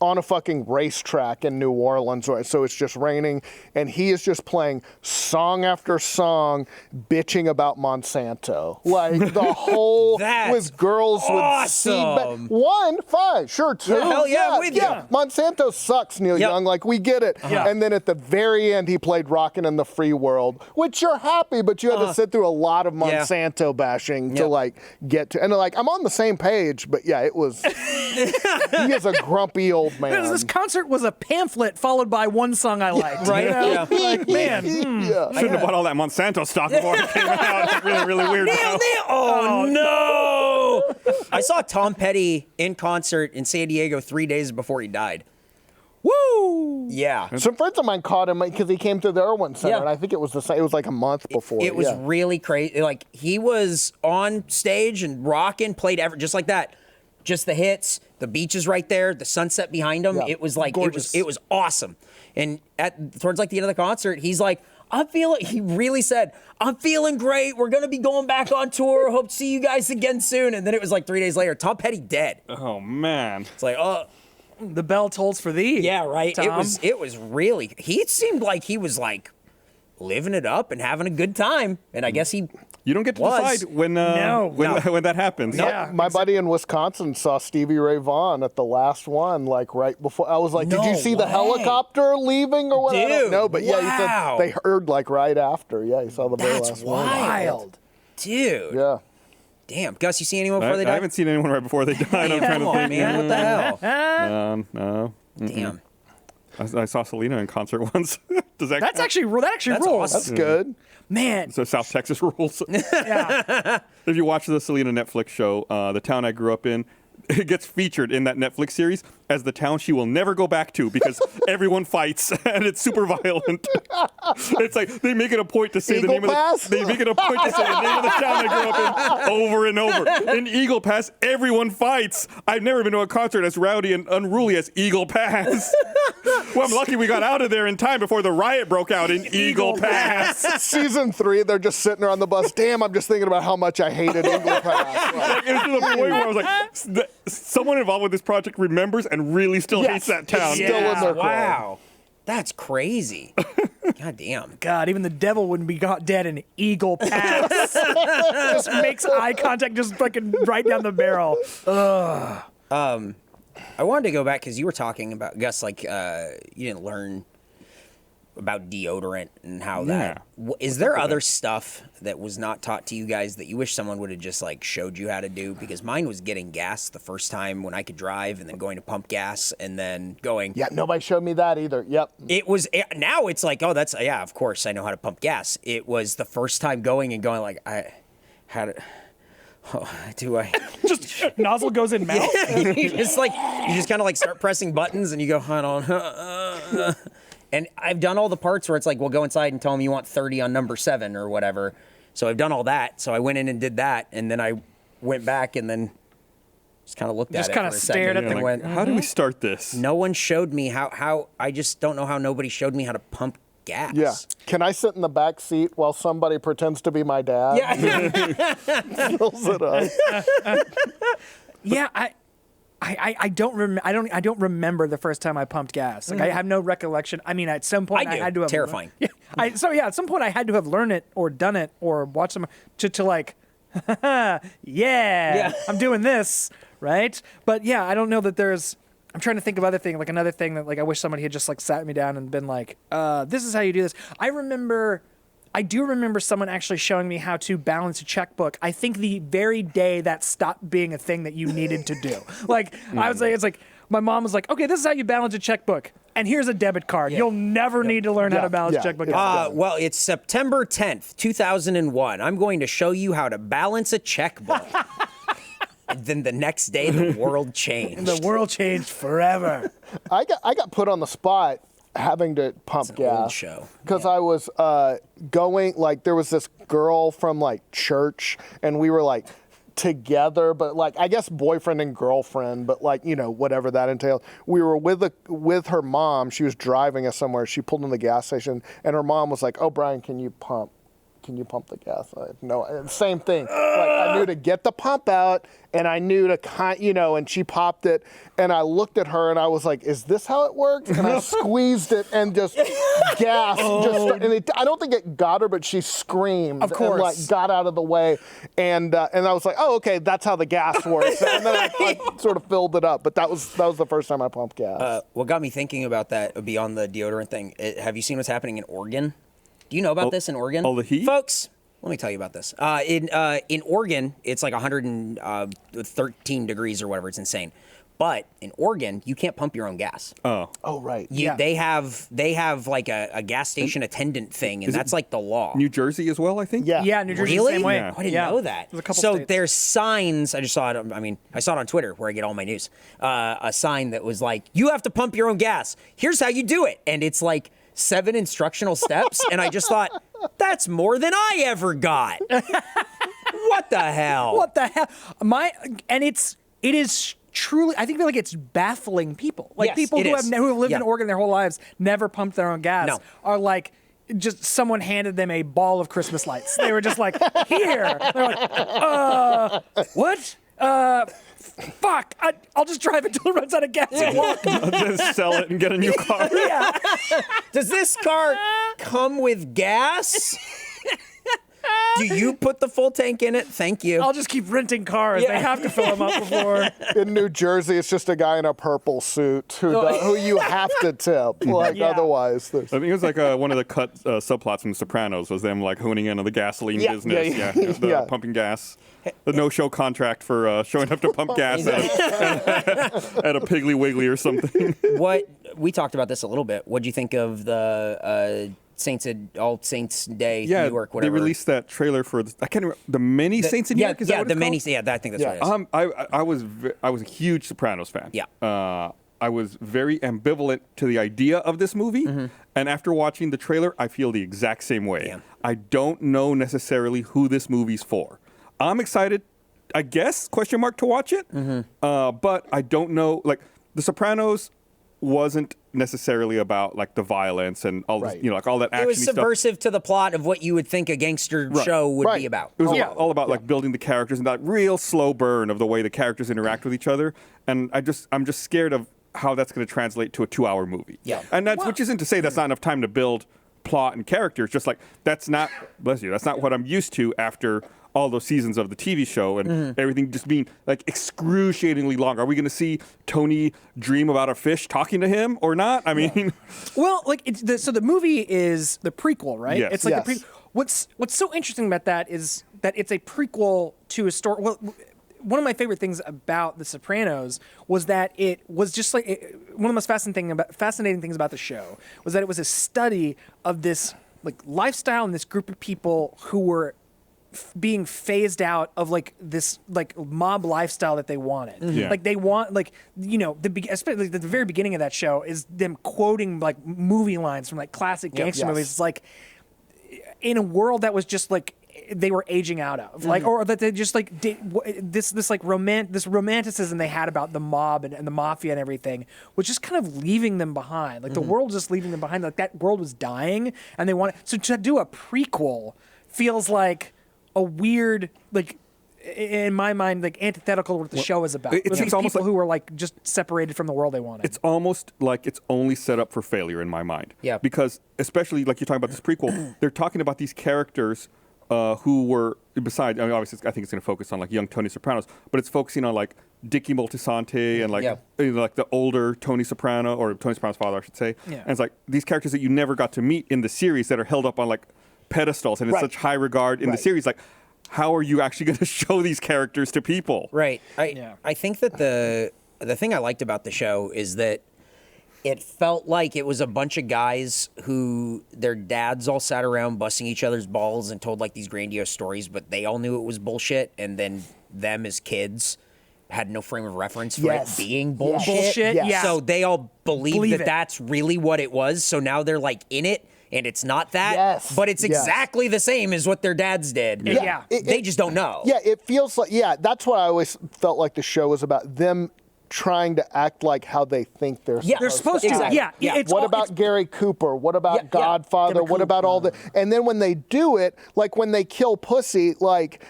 on a fucking racetrack in New Orleans, so it's just raining, and he is just playing song after song, bitching about Monsanto. Like, the whole, with girls with seed. 1, fine, sure, 2. Hell yeah, with you. Monsanto sucks, Neil Young, like, we get it. And then at the very end, he played Rockin' in the Free World, which you're happy, but you had to sit through a lot of Monsanto bashing to get to, and I'm on the same page, but it was, he is a grumpy old man. This concert was a pamphlet followed by one song I liked. Right? Like, man. Shouldn't have bought all that Monsanto stock before it came out. It's really, really weird. Oh, no. I saw Tom Petty in concert in San Diego 3 days before he died. Woo! Yeah. Some friends of mine caught him because he came to the Irwin Center, and I think it was the same. It was like a month before. It was really crazy. Like, he was on stage and rocking, played just like that. just the hits, the beach is right there, the sunset behind him. Yeah. It was like Gorgeous. it was awesome. And towards like the end of the concert, he's like, he really said, I'm feeling great. We're going to be going back on tour. Hope to see you guys again soon. And then it was like 3 days later, Tom Petty dead. Oh man. It's like, oh, The bell tolls for thee. yeah, right. Tom. It was really, he seemed like he was like living it up and having a good time. And I guess he You don't get to Was. decide when No. when that happens. Yeah. My buddy in Wisconsin saw Stevie Ray Vaughan at the last one, like right before. I was like, "Did No you see the way. helicopter leaving or what?" I don't Dude, know, but yeah, wow. he said they heard like right after. Yeah, he saw the very That's last one. wild. Dude. Yeah. Damn. Gus, you see anyone before they I died? haven't seen anyone right before they died. I'm trying Come to on, think. man. What the hell? No. Damn. I saw Selena in concert once. Does that That's count? actually That's rules. awesome. That's good. Man. So South Texas rules. Yeah. If you watch the Selena Netflix show, the town I grew up in, it gets featured in that Netflix series as the town she will never go back to because everyone fights and it's super violent. It's like they make it a point to say Eagle the name Pass? of the. They make it a point to say the name of the town I grew up in over and over. In Eagle Pass, everyone fights. I've never been to a concert as rowdy and unruly as Eagle Pass. Well, I'm lucky we got out of there in time before the riot broke out in Eagle Pass. Season 3, they're just sitting there on the bus. Damn, I'm just thinking about how much I hated Eagle Pass. Like, it was to the point where I was like, someone involved with this project remembers and really still Yes, hates that town. it's still in their crowd. Wow. That's crazy. God damn. God, even the devil wouldn't be got dead in Eagle Pass. Just makes eye contact, just fucking right down the barrel. I wanted to go back because you were talking about, Gus, like you didn't learn about deodorant and how that. Is there other stuff that was not taught to you guys that you wish someone would have just like showed you how to do? Because mine was getting gas the first time when I could drive, and then going to pump gas, and then going. Yeah, nobody showed me that either. Yep. It was now it's like, oh, that's yeah, of course I know how to pump gas. It was the first time going and going like I had it. Oh, do I? Just nozzle goes in mouth. you just kind of like start pressing buttons and you go, hold on. And I've done all the parts where it's like, well, go inside and tell them you want 30 on number 7 or whatever. So I've done all that. So I went in and did that, and then I went back and then just kind of looked Just at it kinda for a stared second at and the- went, How do we start this? no one showed me how. I just don't know how nobody showed me how to pump gas. Yeah. Can I sit in the back seat while somebody pretends to be my dad? Yeah. Fills it up. Yeah, I don't remember the first time I pumped gas. Like I have no recollection. I mean, at some point I I, do. had to have Terrifying. Yeah, at some point I had to have learned it or done it or watched some to like, yeah, I'm doing this, right? But yeah, I don't know that there's. I'm trying to think of other thing, like another thing that like I wish somebody had just like sat me down and been like, this is how you do this. I do remember someone actually showing me how to balance a checkbook. I think the very day that stopped being a thing that you needed to do. Like I would say, it's like my mom was like, okay, this is how you balance a checkbook, and here's a debit card. You'll never need to learn how to balance a checkbook. Well, it's September 10th, 2001. I'm going to show you how to balance a checkbook. And then the next day, the world changed. The world changed forever. I got put on the spot having to pump an gas. old show. Because I was going, like, there was this girl from, like, church, and we were, like, together, but, like, I guess boyfriend and girlfriend, but, like, you know, whatever that entails. We were with her mom. She was driving us somewhere. She pulled in the gas station, and her mom was like, oh, Brian, can you pump the gas? No, same thing. Like, I knew to get the pump out, and I knew to and she popped it, and I looked at her, and I was like, is this how it works? And I squeezed it, and just gas. I don't think it got her, but she screamed. Of course. And, like, got out of the way, and I was like, oh, okay, that's how the gas works. And then I sort of filled it up, but that was the first time I pumped gas. What got me thinking about that beyond the deodorant thing, have you seen what's happening in Oregon? Do you know about this in Oregon? Oh, the heat? Folks, let me tell you about this. In Oregon, it's like 113 degrees or whatever. It's insane. But in Oregon, you can't pump your own gas. Oh, right. They have like a gas station attendant thing, and that's like the law. New Jersey as well, I think. Yeah. Yeah, New Jersey Really? the same way. Yeah. I didn't know that. There's a couple So states. there's signs. I just saw it. I mean, I saw it on Twitter where I get all my news. A sign that was like, "You have to pump your own gas. Here's how you do it." And it's like 7 instructional steps. And I just thought, that's more than I ever got. What the hell? What the hell? it is truly, I feel like it's baffling people. Like Yes, people it who is. have lived Yeah. in Oregon their whole lives, never pumped their own gas, No. are like, just someone handed them a ball of Christmas lights. They were just like, here. They're like, what? Fuck. I'll just drive until it runs out of gas and walk. Just sell it and get a new car. Yeah. Does this car come with gas? Do you put the full tank in it? Thank you. I'll just keep renting cars. Yeah. They have to fill them up before. In New Jersey, it's just a guy in a purple suit who you have to tip. Like, Yeah. otherwise, there's... I think it was like one of the cut subplots from Sopranos was them like honing in on the gasoline Yeah, business. yeah, The yeah. pumping gas. The no-show contract for showing up to pump gas at a Piggly Wiggly or something. What we talked about this a little bit. What do you think of the All Saints Day, Yeah, Newark, whatever? they released that trailer for I can't remember the many Saints in New York. Is that what the it's many. called? Yeah, I think that's Yeah. what it is. I was a huge Sopranos fan. Yeah. I was very ambivalent to the idea of this movie, and after watching the trailer, I feel the exact same way. Yeah. I don't know necessarily who this movie's for. I'm excited, I guess, question mark, to watch it, but I don't know. Like, The Sopranos wasn't necessarily about like the violence and all this, Right. like all that action It was stuff. subversive to the plot of what you would think a gangster show would Right. be about. It was all about like building the characters and that real slow burn of the way the characters interact with each other. And I'm just scared of how that's going to translate to a 2-hour movie. Yeah. And that's which isn't to say that's not enough time to build plot and characters. Just like that's not that's not what I'm used to after all those seasons of the TV show and everything just being like excruciatingly long. Are we going to see Tony dream about a fish talking to him or not? I mean, Well, like so the movie is the prequel, right? Yes. It's like Yes. the prequel. What's so interesting about that is that it's a prequel to a story. Well, one of my favorite things about The Sopranos was that it was just like one of the most fascinating things about the show was that it was a study of this like lifestyle and this group of people who were being phased out of like this like mob lifestyle that they wanted. Yeah. Like they want like especially the very beginning of that show is them quoting like movie lines from like classic gangster Yes. movies. It's like in a world that was just like they were aging out of, like, or that they just like this romanticism they had about the mob and the mafia and everything was just kind of leaving them behind. Like the world just leaving them behind. Like that world was dying, and they wanted so to do a prequel feels like a weird like. In my mind, like antithetical to what the show is about. it These seems almost people like- who were like just separated from the world they wanted. it's almost like it's only set up for failure in my mind. Yeah. Because especially like you're talking about this prequel, they're talking about these characters who were besides. I mean, obviously, I think it's going to focus on like young Tony Sopranos, but it's focusing on like Dickie Moltisanti and like like the older Tony Soprano or Tony Soprano's father, I should say. Yeah. And it's like these characters that you never got to meet in the series that are held up on like pedestals and in Right. such high regard in the Right. series. Like, how are you actually going to show these characters to people? Right. Yeah. I think that the thing I liked about the show is that it felt like it was a bunch of guys who their dads all sat around busting each other's balls and told like these grandiose stories, but they all knew it was bullshit, and then them as kids had no frame of reference for Yes. it being Yes. bullshit. Bullshit, Yes. yeah. So they all believe Believe that it. that's really what it was. So now they're like in it, and it's not that, Yes. but it's Yes. exactly the same as what their dads did. Yeah. They just don't know. Yeah, it feels like, that's what I always felt like the show was about, them trying to act like how they think they're Yeah. They're supposed to. Exactly. Yeah. Yeah. It's what all- about it's- Gary Cooper? What about Yeah, yeah. Godfather? Gary What about all the... Cooper. And then when they do it, like when they kill Pussy, like...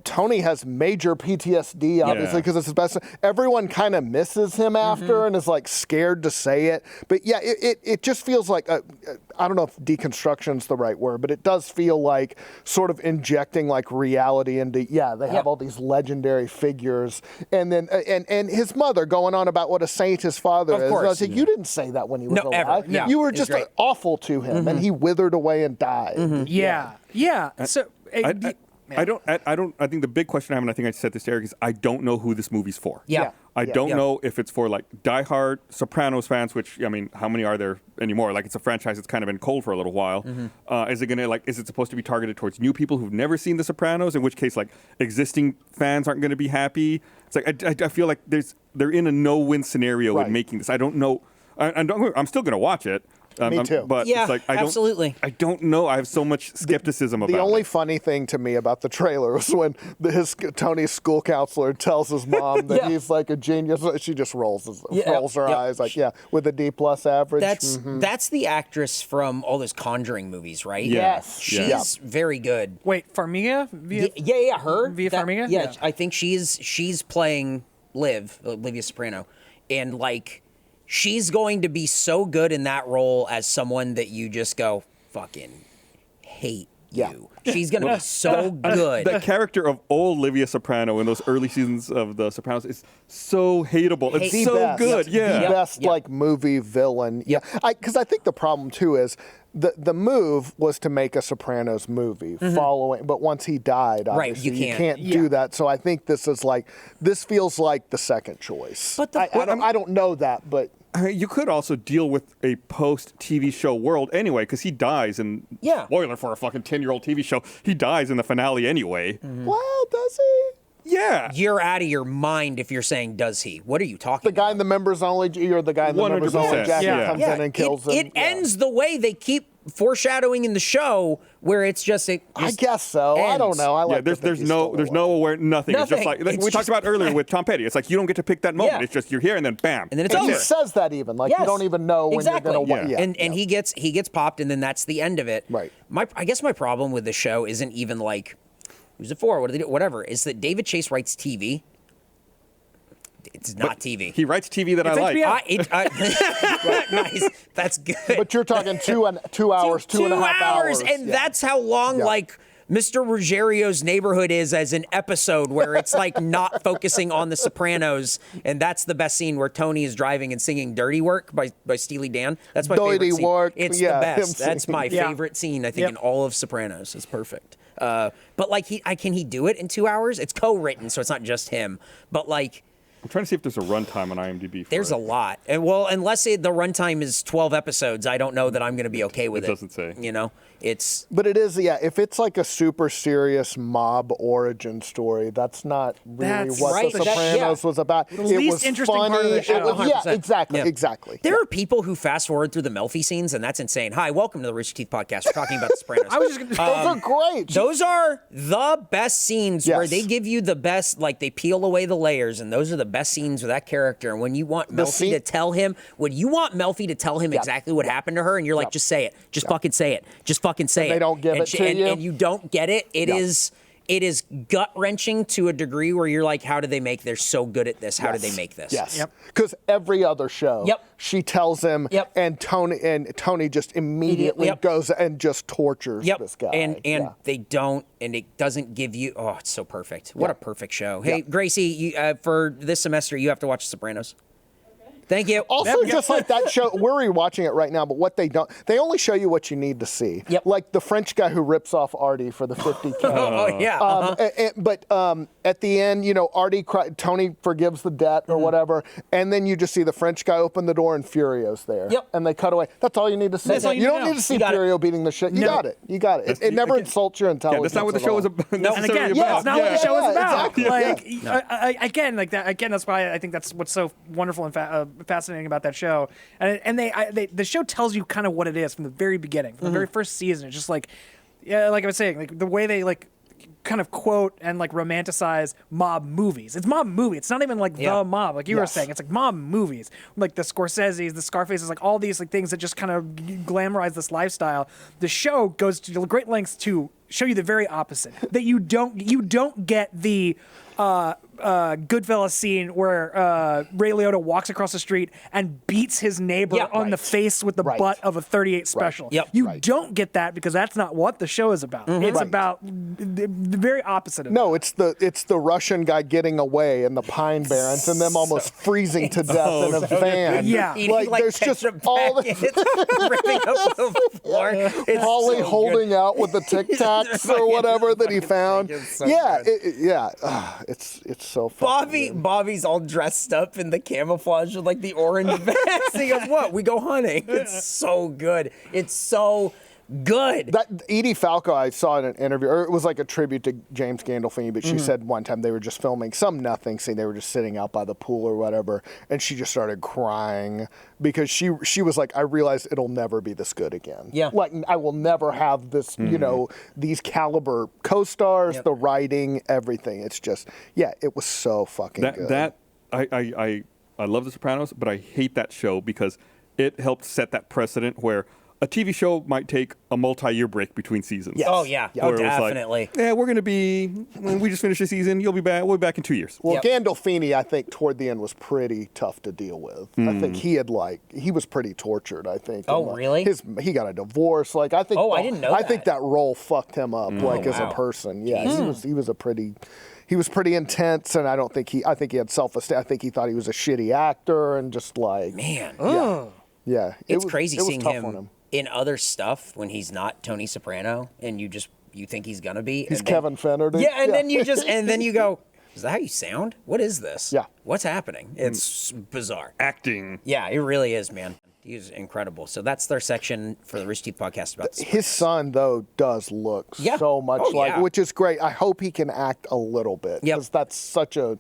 Tony has major PTSD, obviously, Yeah. because it's his best. Everyone kind of misses him after and is like scared to say it. But yeah, it just feels like I don't know if deconstruction's the right word, but it does feel like sort of injecting like reality into. Yeah, they have all these legendary figures, and then and his mother going on about what a saint his father Of is. And I course. was like, you didn't say that when he was No, ever. alive. No. You were It's just great. awful to him, and he withered away and died. Yeah. So. I think the big question I have, and I think I said this to Eric, is I don't know who this movie's for. Yeah. I don't Yeah. know if it's for like diehard Sopranos fans, which I mean, how many are there anymore? Like it's a franchise that's kind of been cold for a little while. Is it supposed to be targeted towards new people who've never seen the Sopranos? In which case, like existing fans aren't going to be happy. It's like I feel like they're in a no-win scenario Right. with making this. I don't know. I'm still going to watch it, Me too. But Yeah, it's like, absolutely. I don't know. I have so much skepticism about The only it. funny thing to me about the trailer was when Tony's school counselor tells his mom that he's like a genius. She just rolls her eyes like, with a D+ average. That's the actress from all those Conjuring movies, right? Yes. She's very good. Wait, Farmiga? Her. Via Farmiga? Yeah, Yeah. I think she's playing Olivia Soprano, and like she's going to be so good in that role as someone that you just go fucking hate you. She's going to be so good. The character of old Olivia Soprano in those early seasons of The Sopranos is so hateable. It's The so best. good. Yeah. The best like movie villain. Yeah. Because I think the problem too is the move was to make a Sopranos movie following, but once he died, obviously you can't. do that. So I think this feels like the second choice. But I don't know that, but I mean, you could also deal with a post-TV show world anyway, because he dies in... Yeah. Spoiler for a fucking 10-year-old TV show. He dies in the finale anyway. well, does he? Yeah. You're out of your mind if you're saying, does he? What are you talking The guy in the members only, you're the guy in the members only 100%. jacket Yeah. comes in and kills him. It ends the way they keep foreshadowing in the show, where it's just I guess so. I don't ends. know. I like Yeah, there's no aware nothing. It's just like Nothing. we It's talked about earlier with Tom Petty. It's like you don't get to pick that moment. Yeah. It's just you're here and then bam. And then it's And he over. says that even like you don't even know when exactly. you're gonna. Yeah. And he gets popped, and then that's the end of it. Right. I guess my problem with the show isn't even like who's it for? What do they do? Whatever. Is that David Chase writes TV? It's not TV. He writes TV that I like. HBO. Nice. That's good. But you're talking 2 hours, two and a half hours, and yeah. that's how long like Mr. Ruggiero's Neighborhood is as an episode, where it's like not focusing on the Sopranos, and that's the best scene where Tony is driving and singing "Dirty Work" by Steely Dan. That's my Dirty favorite scene. Work, It's yeah, the him best. That's my Yeah. favorite scene I think Yep. in all of Sopranos. It's perfect. But like can he do it in 2 hours? It's co-written, so it's not just him. But like. I'm trying to see if there's a runtime on IMDb for There's it. a lot. And well, unless the runtime is 12 episodes, I don't know that I'm going to be okay with it. It doesn't say. You know, it's. But it is, if it's like a super serious mob origin story, that's not really That's what right. The That- Sopranos was about. The least interesting part of the show. It was, 100%. exactly, Yeah. exactly. There are people who fast forward through the Melfi scenes, and that's insane. Hi, welcome to the Rooster Teeth podcast. We're talking about the Sopranos. I was just gonna, Those are great. Those are the best scenes where Yes. they give you the best, like they peel away the layers, and those are the best scenes with that character. And when you want Melfi scene- to tell him, exactly what happened to her, and you're like, just say it, just fucking say it, just fucking say it. they don't give and it to you. and you don't get it. It is gut wrenching to a degree where you're like, how did they make? They're so good at this. How did they make this? Yes. Yep. Because every other show, she tells him, Yep. and Tony just immediately Yep. goes and just tortures Yep. this guy. And Yeah. they don't, and it doesn't give you. Oh, it's so perfect. What a perfect show. Hey, Gracie, you, for this semester, you have to watch Sopranos. Thank you. Also, just like that show, we're rewatching it right now, but what they only show you what you need to see. Yep. Like the French guy who rips off Artie for the 50K. Oh, yeah. But at the end, Tony forgives the debt or whatever, and then you just see the French guy open the door and Furio's there. Yep. And they cut away. That's all you need to see. That's all you You need don't to know. need to see You got it. Furio beating the shit. You got it. You got it. It never insults your Yeah, intelligence. that's not what the at show all. is about. and necessarily again, about. that's not what the show is about. exactly. Like, again, like that. Again, that's why I think that's what's so wonderful and fascinating about that show. And the show tells you kind of what it is from the very beginning, from the very first season. It's just like, like I was saying, like the way they like kind of quote and like romanticize mob movies. It's mob movie. It's not even like the mob, like you were saying. It's like mob movies, like the Scorsese's, the Scarfaces, like all these like things that just kind of glamorize this lifestyle. The show goes to great lengths to show you the very opposite. That you don't get the Goodfellas scene where Ray Liotta walks across the street and beats his neighbor on the face with the butt of a 38 special. Yep. You don't get that because that's not what the show is about. It's about the very opposite of No, it's the Russian guy getting away in the Pine Barrens and them almost freezing to death in a van. Yeah. Eating, like there's just all the ripping up the floor. It's Holly so holding good. out with the Tic Tacs or whatever that he found. It's so Yeah, good. it's so funny. Bobby's all dressed up in the camouflage with like the orange vest. He goes, "What? We go hunting." It's so good. It's so good. That Edie Falco, I saw in an interview, or it was like a tribute to James Gandolfini, but she said one time they were just filming some nothing scene. They were just sitting out by the pool or whatever, and she just started crying because she was like, I realized it'll never be this good again. Yeah. Like, I will never have this, you know, these caliber co-stars, the writing, everything. It's just, it was so fucking good. I love The Sopranos, but I hate that show because it helped set that precedent where a TV show might take a multi-year break between seasons. Yes. Oh, yeah. Yeah. Oh, Where it was like, definitely. yeah, we're going to be, when we just finished the season, you'll be back, we'll be back in 2 years. Well, Yep. Gandolfini, I think, toward the end was pretty tough to deal with. I think he was pretty tortured, I think. Oh, And, really? He got a divorce. Like, I think. Oh, I didn't know I think that. that role fucked him up, like, as a wow. person. Yeah, he was pretty intense, and I think he had self-esteem. I think he thought he was a shitty actor, and just like, Man. yeah. It's crazy it was seeing tough on him in other stuff when he's not Tony Soprano, and you think he's gonna be. He's and then- Kevin Fenner. Dude. Yeah, and then you go, is that how you sound? What is this? Yeah. What's happening? It's bizarre. Acting. Yeah, it really is, man. He's incredible. So that's their section for the Rooster Teeth podcast about this. His son, though, does look Yeah. so much Oh, like, yeah. which is great. I hope he can act a little bit, Yep. because that's such a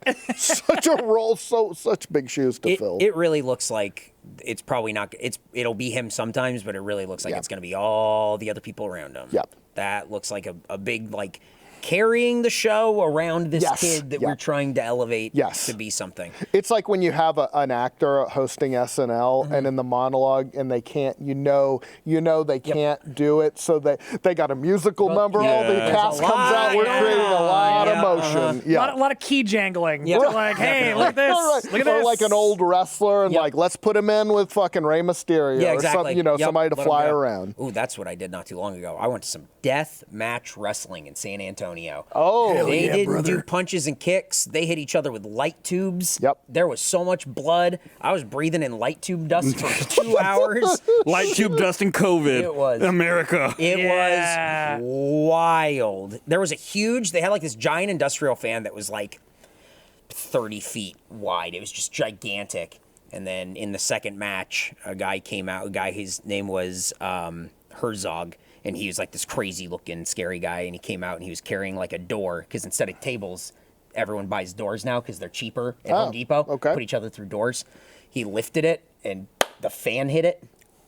role, such big shoes to fill. It really looks like it's probably not. It'll be him sometimes, but it really looks like Yeah. it's going to be all the other people around him. Yep. That looks like a big like carrying the show around this Yes. kid that Yep. we're trying to elevate Yes. to be something. It's like when you have an actor hosting SNL, and in the monologue, and they can't, they can't do it, so they got a musical number. All the Yeah. cast There's a comes out. lot, We're yeah. creating a lot of Yeah, motion. Yeah. A lot of key jangling. Yeah. Like, hey, look at this. Right. Look at or this. like an old wrestler, and Yep. like, let's put him in with fucking Rey Mysterio, Yeah, or exactly. some, Yep, somebody to let 'em fly go. around. Ooh, that's what I did not too long ago. I went to some death match wrestling in San Antonio. Oh, They didn't do punches and kicks. They hit each other with light tubes. Yep. There was so much blood. I was breathing in light tube dust for 2 hours. Light tube dust and COVID. It was. America. It Yeah. was wild. There was they had like this giant industrial fan that was like 30 feet wide. It was just gigantic. And then in the second match, a guy came out, his name was Herzog. And he was like this crazy looking, scary guy. And he came out and he was carrying like a door. Because instead of tables, everyone buys doors now because they're cheaper at Home Depot. okay. Put each other through doors. He lifted it and the fan hit it.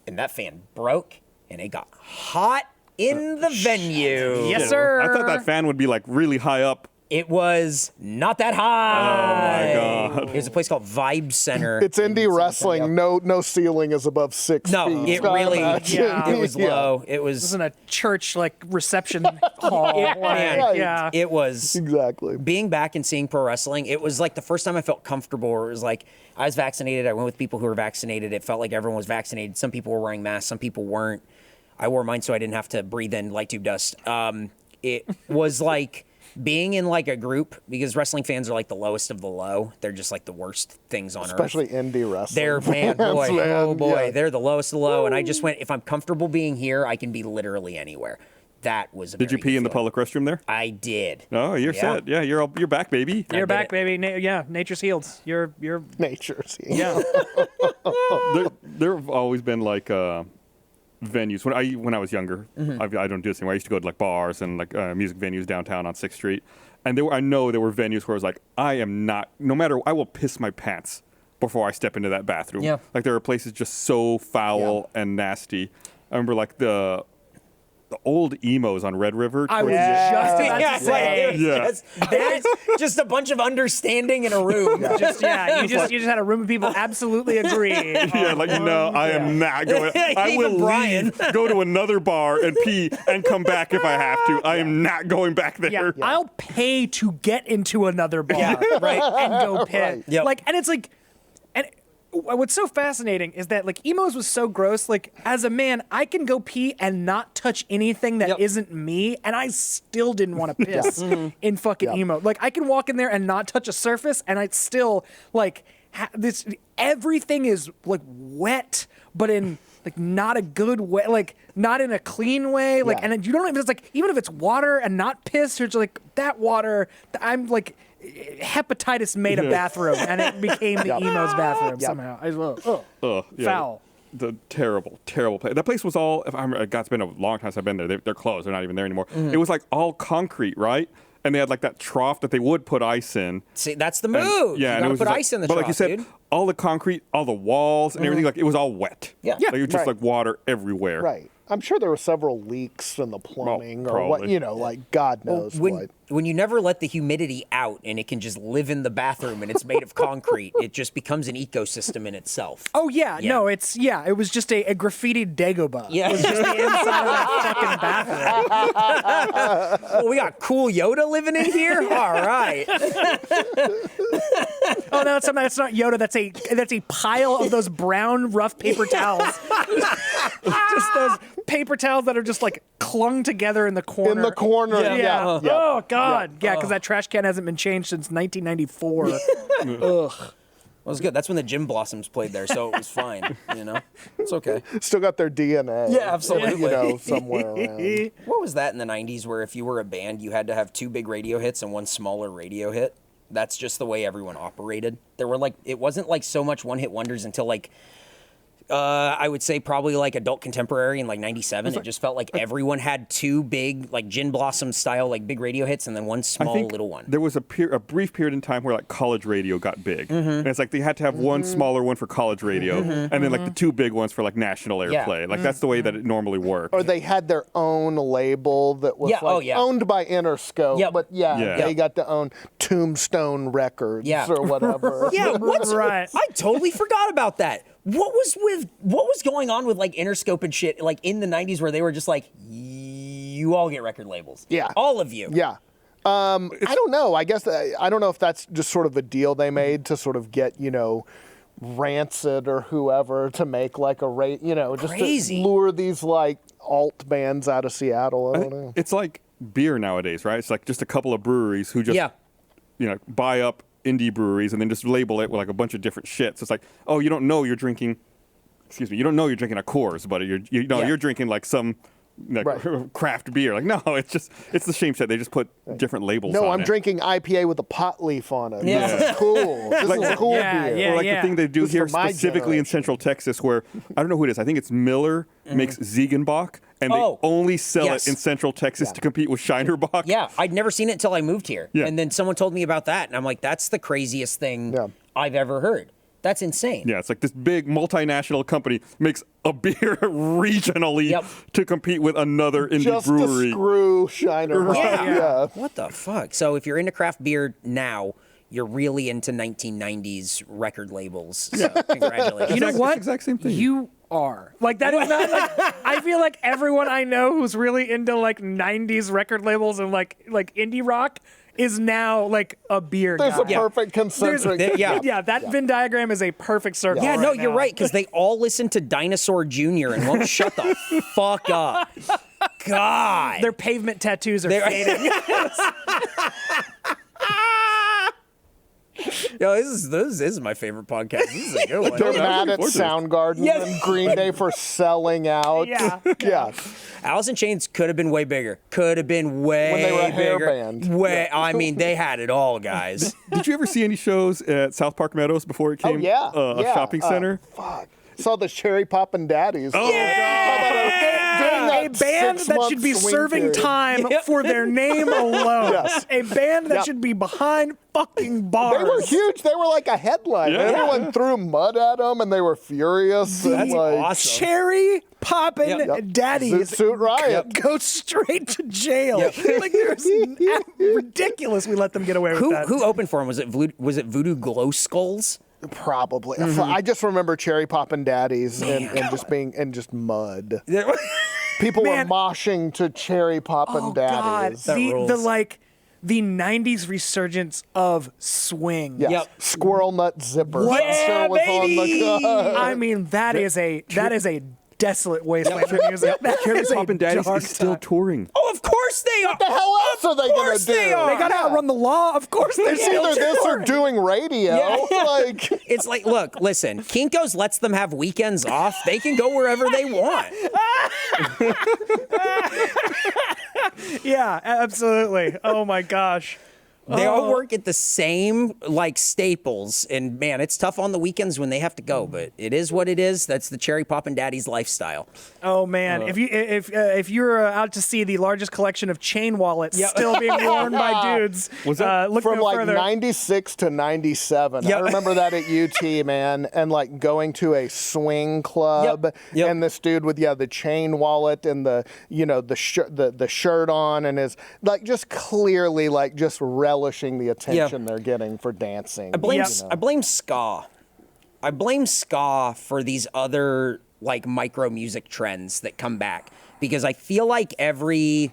And that fan broke. And it got hot in the venue. Yes, sir. I thought that fan would be like really high up. It was not that high. Oh, my God. It was a place called Vibe Center. It's in indie San wrestling. Antonio. No ceiling is above 6 No, feet. it really, Yeah. it was Yeah. low. It This was, isn't a church like reception hall. Yeah, like, man. Right. Yeah. it was. Exactly. Being back and seeing pro wrestling, it was like the first time I felt comfortable. Where it was like I was vaccinated. I went with people who were vaccinated. It felt like everyone was vaccinated. Some people were wearing masks. Some people weren't. I wore mine so I didn't have to breathe in light tube dust. It was like being in like a group, because wrestling fans are like the lowest of the low. They're just like the worst things on Especially earth. indie wrestling. They're man, boy, man, oh boy, yeah. they're the lowest of the low. And I just went, if I'm comfortable being here, I can be literally anywhere. That was a Did you very pee good in the feeling. public restroom there? I did. Oh, you're Yeah. set. Yeah, you're back, baby. You're did back, it. baby. Nature's healed. You're Nature. See? yeah. There have always been like venues when I was younger. I don't do this anymore. I used to go to like bars and like music venues downtown on 6th Street, and I know there were venues where I was like, I am not. No matter, I will piss my pants before I step into that bathroom. Yeah. Like there are places just so foul and nasty. I remember like the old emos on Red River. I was towards the- just about Yeah, to say. Yeah. There's just a bunch of understanding in a room. You just had a room of people absolutely agree. Yeah, like I am not going. I Even will Brian. leave, go to another bar and pee, and come back if I have to. I am not going back there. Yeah, I'll pay to get into another bar, Yeah, right. and go pit. Right. Yep. Like, and it's like, and what's so fascinating is that like emos was so gross. Like as a man, I can go pee and not touch anything that Yep. not me, and I still didn't want to piss in fucking emo. Like I can walk in there and not touch a surface, and I'd still like this. Everything is like wet, but in like not a good way, like not in a clean way. Like, Yeah. and you don't know if it's like, even if it's water and not piss, or it's like that water, I'm like, hepatitis made a bathroom, and it became the emo's bathroom somehow. I was, Yeah. foul. the terrible place. That place was all. If I remember, God, it's been a long time since I've been there. They're closed. They're not even there anymore. It was like all concrete, right? And they had like that trough that they would put ice in. See, that's the move. And, yeah, you and it gotta was put just ice in the but trough, like you said, dude. all the concrete, all the walls and everything, like it was all wet. Yeah. Like it was just Right. like water everywhere. Right. I'm sure there were several leaks in the plumbing or what, probably. like God knows what. When you never let the humidity out and it can just live in the bathroom and it's made of concrete, it just becomes an ecosystem in itself. Oh yeah, Yeah. no, it was just a graffitied Dagobah. Yeah. It was just the inside of that fucking bathroom. Oh, we got cool Yoda living in here? All right. Oh no, that's not Yoda. That's a pile of those brown rough paper towels. Just those paper towels that are just like clung together in the corner. In the corner, yeah. Oh God, yeah, because that trash can hasn't been changed since 1994. Ugh. Well, it was good. That's when the Jim Blossoms played there, so it was fine. It's okay. Still got their DNA. Yeah, absolutely. Somewhere around. What was that in the 90s where if you were a band, you had to have 2 big radio hits and 1 smaller radio hit? That's just the way everyone operated. There were it wasn't like so much one-hit wonders until I would say probably like adult contemporary in 97. It just felt like everyone had 2 big Gin Blossom style big radio hits and then 1 I small think little one. there was a brief period in time where college radio got big, and it's like they had to have 1 smaller one for college radio, and then the 2 big ones for national airplay. That's the way that it normally worked. Or they had their own label that was owned by Interscope. Yep. But they got to own Tombstone Records or whatever. Yeah, Right. I totally forgot about that. What was going on with Interscope and shit in the 90s where they were just you all get record labels. Yeah. All of you. Yeah. I don't know. I guess I don't know if that's just sort of a deal they made to sort of get, Rancid or whoever to make just Crazy. to lure these alt bands out of Seattle. I don't know. It's like beer nowadays, right? It's like just a couple of breweries who just buy up indie breweries and then just label it with a bunch of different shit. So it's like, oh, you don't know you're drinking. Excuse me, you don't know you're drinking a Coors, but you're drinking some craft beer. No, it's the same shit. They just put different labels. No, on I'm it. drinking IPA with a pot leaf on it. Yeah. This is cool. This is cool beer. Yeah. Or the thing they do This is here for my specifically in generation. Central Texas, where I don't know who it is. I think it's Miller makes Ziegenbach, and Oh, they only sell yes. it in Central Texas to compete with Shinerbach. Yeah, I'd never seen it until I moved here. Yeah. And then someone told me about that, and I'm like, that's the craziest thing Yeah. I've ever heard. That's insane. Yeah, it's like this big multinational company makes a beer regionally to compete with another indie Just brewery. to screw Shiner. Yeah. What the fuck? So if you're into craft beer now, you're really into 1990s record labels. So congratulations. You know what? Exact same thing. You are. That is not I feel like everyone I know who's really into 90s record labels and indie rock is now a beer There's guy. a perfect concentric. Yeah. That Venn diagram is a perfect circle. Yeah, no, right you're now. right, because they all listen to Dinosaur Jr. and won't shut the fuck up. God. Their pavement tattoos are fading. Yo, this is my favorite podcast. This is a good one. They're mad at forward to this. Soundgarden Yes. and Green Day for selling out. Yeah. Alice in Chains could have been way bigger. Could have been way When they were a hair bigger. band. I mean, they had it all, guys. Did you ever see any shows at South Park Meadows before it came a shopping center? Fuck. Saw the Cherry Poppin' Daddies. Oh, A band that should be serving time for their name alone. Yes. A band that should be behind fucking bars. They were huge. They were like a headline. Yeah. Everyone threw mud at them, and they were furious. That's and awesome. Cherry Poppin' Daddies Zoot Suit Riot. go straight to jail. There's ridiculous. We let them get away with that. Who opened for him? Was it Voodoo Glow Skulls? Probably. I just remember Cherry Poppin' Daddies and just mud. People were moshing to Cherry Poppin' Daddies. That rules. The 90s resurgence of swing. Yes. Yep. Squirrel Nut Zipper. Yeah, was on the I mean, that is a desolate wasteland of music. That Cherry is a Poppin' Daddies dark is still time. touring. Oh, of course they are. What the hell else are they Of going course to do? they are. They gotta outrun the law. Of course, they're It's still either this or touring. doing radio. Yeah. It's like, look, listen, Kinko's lets them have weekends off. They can go wherever they want. Yeah, absolutely. Oh my gosh. They all work at the same like staples, and man, it's tough on the weekends when they have to go. But it is what it is. That's the cherry poppin' daddy's lifestyle. Oh man, if you're out to see the largest collection of chain wallets still being worn by dudes, Was that look From no like further. 96 to 97. I remember that at UT, man, and like going to a swing club Yep. and this dude with the chain wallet and the shirt on and is like just clearly like just relishing the attention they're getting for dancing. I blame ska. I blame ska for these other like micro music trends that come back because I feel like every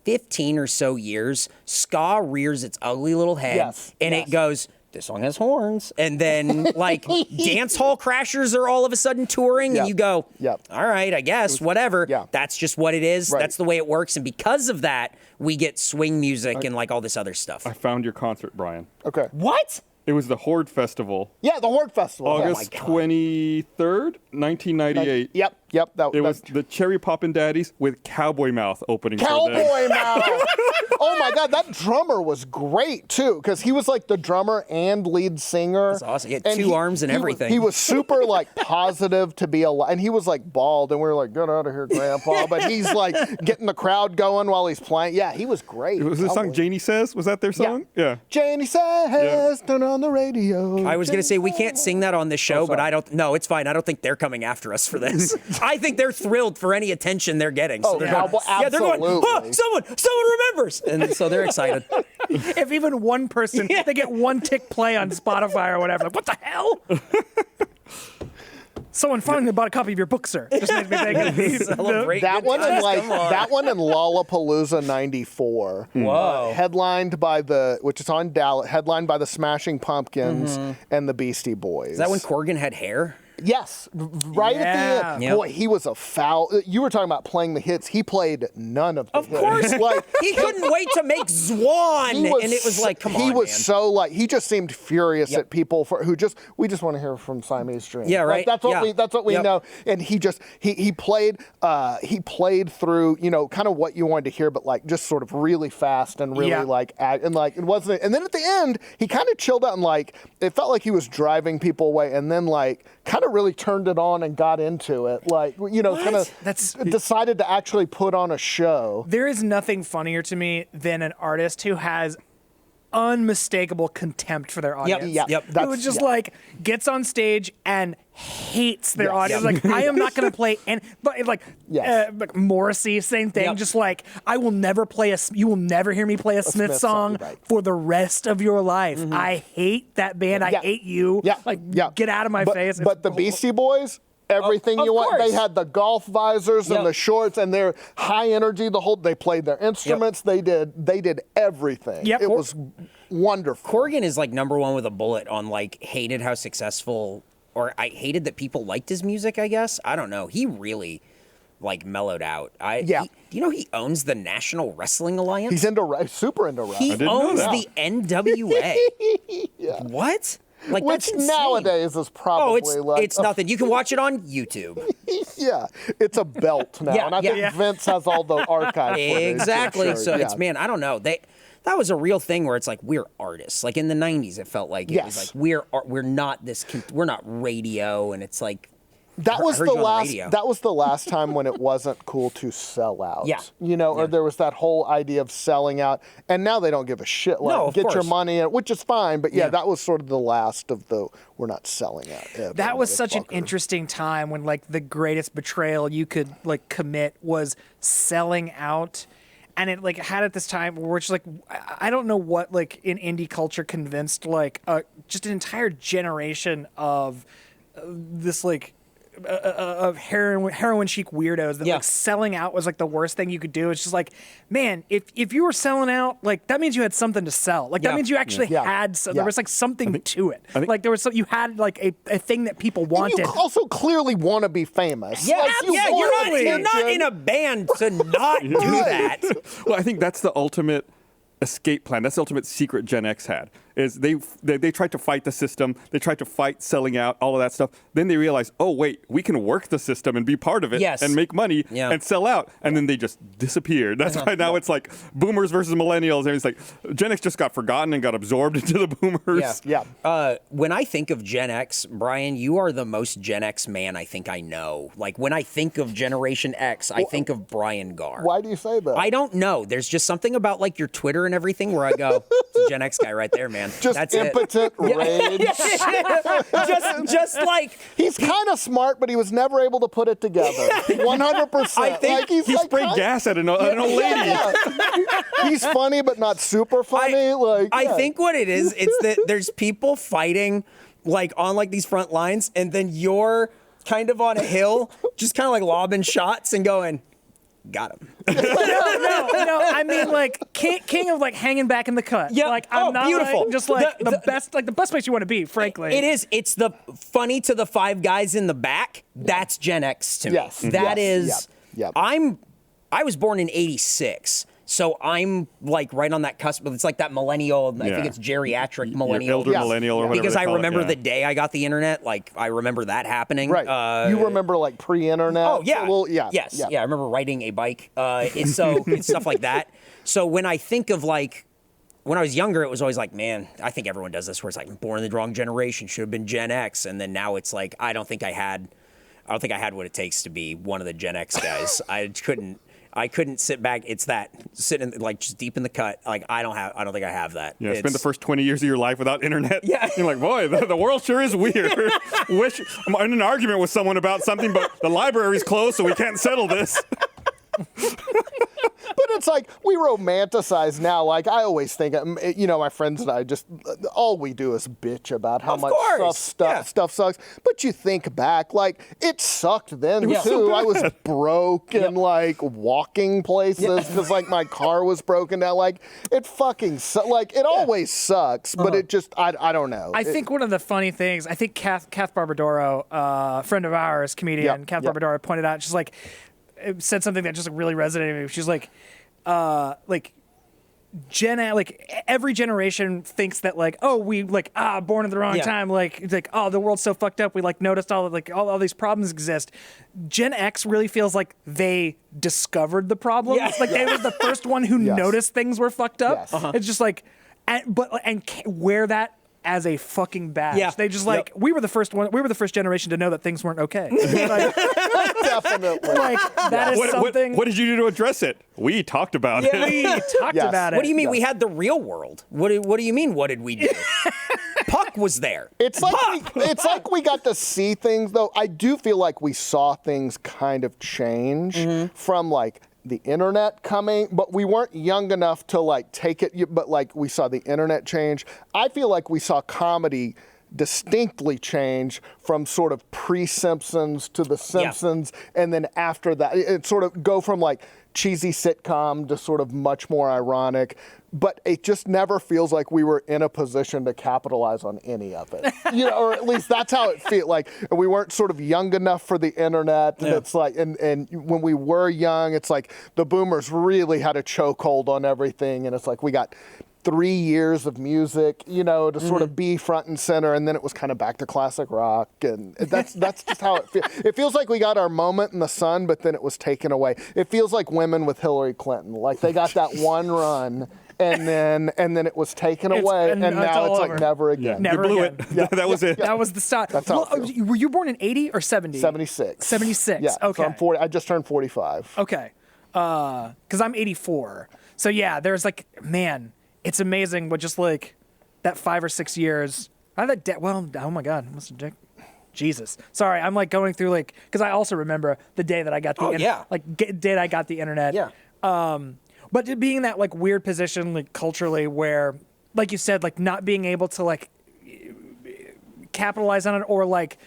15 or so years, ska rears its ugly little head and it goes, this song has horns. And then like dance hall crashers are all of a sudden touring and you go, all right, I guess, whatever. That's just what it is. Right. That's the way it works. And because of that, we get swing music and like all this other stuff. I found your concert, Brian. Okay. What? It was the Horde Festival. Yeah, the Horde Festival. August 23rd, 1998. Yep. It was the Cherry Poppin' Daddies with Cowboy Mouth opening for them. Cowboy Mouth. Oh my God, that drummer was great too, because he was like the drummer and lead singer. That's awesome. He had And two arms and everything. He was super like positive to be alive, and he was like bald, and we were like, "Get out of here, Grandpa!" But he's like getting the crowd going while he's playing. Yeah, he was great. Was the song Janie Says? Was that their song? Yeah. Janie says, "Turn on the radio." I was going to say, we can't sing that on this show, but I don't, no, it's fine. I don't think they're coming after us for this. I think they're thrilled for any attention they're getting. So they're going, absolutely. they're going, oh, someone remembers. And so they're excited. If even one person, they get one tick play on Spotify or whatever. Like, what the hell? Someone finally bought a copy of your book, sir. Just makes me think Celebrate that good one times. and like Come on. that one in Lollapalooza '94. Whoa. Headlined by which is on Dallas, headlined by the Smashing Pumpkins and the Beastie Boys. Is that when Corgan had hair? Yes, right at the end. Yep. Boy, he was a foul. You were talking about playing the hits. He played none of the hits. Of course. Like He couldn't wait to make Zwan. he And it was like, come on, He was man. so like he just seemed furious at people who we just want to hear from Siamese Dream. Yeah, right. Like, that's what we Yep. know. And he played through kind of what you wanted to hear, but like just sort of really fast and really it wasn't. And then at the end, he kind of chilled out and like it felt like he was driving people away, and then like kind of really turned it on and got into it. Like kind of decided to actually put on a show. There is nothing funnier to me than an artist who has unmistakable contempt for their audience. Yep. Who was just like gets on stage and hates their audience. Like, I am not going to play, like Morrissey, same thing. Yep. Just like, I will never play you will never hear me play a Smith song for the rest of your life. I hate that band. I hate you. Get out of my face. But the Beastie Boys, everything Of you want. course. They had the golf visors and the shorts, and they're high energy. They played their instruments. They did everything. Yep. It was wonderful. Corgan is like number one with a bullet on like hated how successful, or I hated that people liked his music, I guess. I don't know. He really like mellowed out. Do you know he owns the National Wrestling Alliance? He's super into wrestling. He owns the NWA. What? Like, Which that's insane. nowadays is probably it's nothing. You can watch it on YouTube. Yeah, it's a belt now, and I think Vince has all the archive footage. Exactly. Sure, So it's, man, I don't know. That was a real thing where it's like we're artists. Like in the '90s, it felt like it was like we're not we're not radio, and it's like that was heard the you on the last. radio. That was the last time when it wasn't cool to sell out. Yeah. Or there was that whole idea of selling out, and now they don't give a shit. Like, No, of get your course. money in, which is fine. But that was sort of the last of the we're not selling out. Ever, that was such an motherfucker. interesting time when like the greatest betrayal you could like commit was selling out. And it like had at this time where it's like I don't know what like in indie culture convinced like just an entire generation of this like of heroin chic weirdos that like selling out was like the worst thing you could do. It's just like, man, if you were selling out, like that means you had something to sell. Like that means you actually had there was like something to it. Like there was you had like a thing that people wanted. You also clearly want to be famous. Yeah, Like, you're not in a band to not do that. Well, I think that's the ultimate escape plan. That's the ultimate secret Gen X had. is they tried to fight the system. They tried to fight selling out, all of that stuff. Then they realized, oh, wait, we can work the system and be part of it and make money and sell out. And then they just disappeared. That's why now it's like boomers versus millennials. And it's like Gen X just got forgotten and got absorbed into the boomers. When I think of Gen X, Brian, you are the most Gen X man I think I know. Like, when I think of Generation X, I think of Brian Garr. Why do you say that? I don't know. There's just something about, like, your Twitter and everything where I go, it's a Gen X guy right there, man. Just That's impotent rage. just like... He's kind of smart, but he was never able to put it together. 100%. I think he sprayed gas at an old lady. He's funny, but not super funny. I think what it is, it's that there's people fighting, like, on, like, these front lines, and then you're kind of on a hill, just kind of, like, lobbing shots and going... Got him. No. I mean, like king of like hanging back in the cut. Yeah. Like I'm not beautiful. Like, just like the best place you want to be. Frankly, it is. It's the funny to the five guys in the back. That's Gen X to me. Yes. That is. Yep. I was born in '86. So I'm like right on that cusp, but it's like that millennial, I think it's geriatric millennial. Elder millennial or whatever. Because I remember the the day I got the internet, like I remember that happening. Right. You remember like pre-internet? Oh, yeah. Well, yeah. Yes. Yeah, I remember riding a bike. It's stuff like that. So when I think of like, when I was younger, it was always like, man, I think everyone does this where it's like, born in the wrong generation, should have been Gen X. And then now it's like, I don't think I had what it takes to be one of the Gen X guys. I couldn't sit back. It's that sitting like just deep in the cut. Like I don't think I have that. Yeah, spend the first 20 years of your life without internet. Yeah. You're like, boy, the world sure is weird. I'm in an argument with someone about something, but the library's closed, so we can't settle this. But it's like we romanticize now. Like I always think, my friends and I just all we do is bitch about how much stuff sucks. But you think back, like it sucked then too. I was broke and like walking places because like my car was broken down. Like it fucking like it always sucks. But it just I don't know. I think one of the funny things, I think Kath Barbadoro, friend of ours, comedian Kath Barbadoro, pointed out. She's like. Said something that just really resonated with me. She's like every generation thinks that like, oh, we like born at the wrong time. Like it's like, oh, the world's so fucked up. We like noticed all these problems exist. Gen X really feels like they discovered the problems. Like they were the first one who noticed things were fucked up. Yes. It's just like, and wear that as a fucking badge. Yeah. They just like we were the first generation to know that things weren't okay. Like, definitely. like that is something. What did you do to address it? We talked about it. We talked about it. What do you mean we had the real world? What do you mean? What did we do? Puck was there. It's like we got to see things though. I do feel like we saw things kind of change from like the internet coming, but we weren't young enough to like take it, but like we saw the internet change. I feel like we saw comedy distinctly change from sort of pre-Simpsons to The Simpsons, and then after that, it sort of go from like cheesy sitcom to sort of much more ironic, but it just never feels like we were in a position to capitalize on any of it. Or at least that's how it feels like. We weren't sort of young enough for the internet. And it's like, and when we were young, it's like the boomers really had a chokehold on everything. And it's like, we got 3 years of music, to sort of be front and center, and then it was kind of back to classic rock, and that's just how it feels. It feels like we got our moment in the sun, but then it was taken away. It feels like women with Hillary Clinton, like they got that one run, and then it was taken away, and now it's like never again. Never You blew again. it. That was it. That was the start. That's how it feels. Were you born in 80 or 70? 76. 76. Yeah. Okay. So I'm 40. I just turned 45. Okay. Because I'm 84. So yeah, there's like, man. It's amazing what just like that 5 or 6 years. Oh my God, Jesus. Sorry, I'm like going through like because I also remember the day that I got the day I got the internet. Yeah. But it being in that like weird position like culturally where, like you said, like not being able to like capitalize on it or like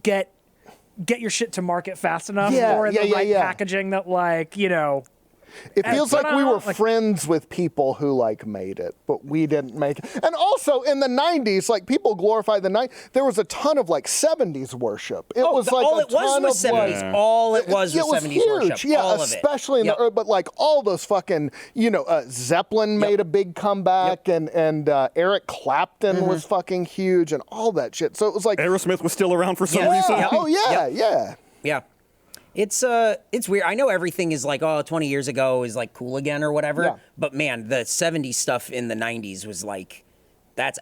get your shit to market fast enough or in the right packaging that like It feels like we were friends with people who like made it, but we didn't make it. And also in the 90s, like people glorify the 90s. There was a ton of like 70s worship. It was like all a it was ton was of 70s. like, All it was it was 70s huge. worship. Yeah, all of it. especially in the but like all those fucking Zeppelin made a big comeback, and Eric Clapton was fucking huge, and all that shit. So it was like Aerosmith was still around for some Yeah. reason. Yep. oh yeah, yeah. Yeah. It's weird. I know everything is like 20 years ago is like cool again or whatever. Yeah. But man, the 70s stuff in the 90s was like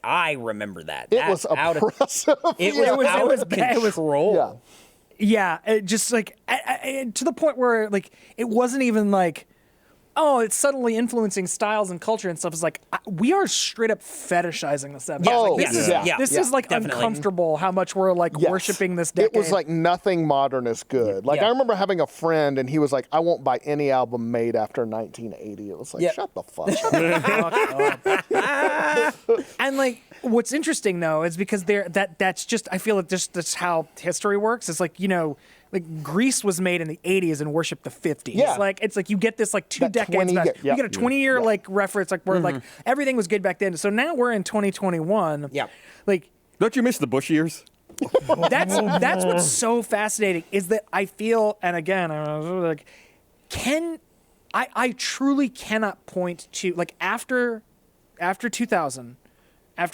I remember that. It That's was out oppressive. of it was Yeah. out was of bad. It was- control. Yeah. Yeah, it just like to the point where like it wasn't even like, oh, it's subtly influencing styles and culture and stuff. It's like we are straight up fetishizing the 70s. Oh, Like, this yeah. is is like definitely. uncomfortable how much we're like Yes. worshiping this decade. It was like nothing modern is good. Like Yeah. I remember having a friend, and he was like, "I won't buy any album made after 1980." It was like, Yeah. shut the fuck up. And like what's interesting though is because that's just I feel like that's how history works. It's like like Grease was made in the 80s and worshiped the 50s. Yeah. Like it's like you get this like two That decades 20 back. yeah. You get a 20-year like reference like where like everything was good back then. So now we're in 2021. Yeah. Like Don't you miss the Bush years? that's what's so fascinating is that I feel, and again, like I truly cannot point to like after 2000,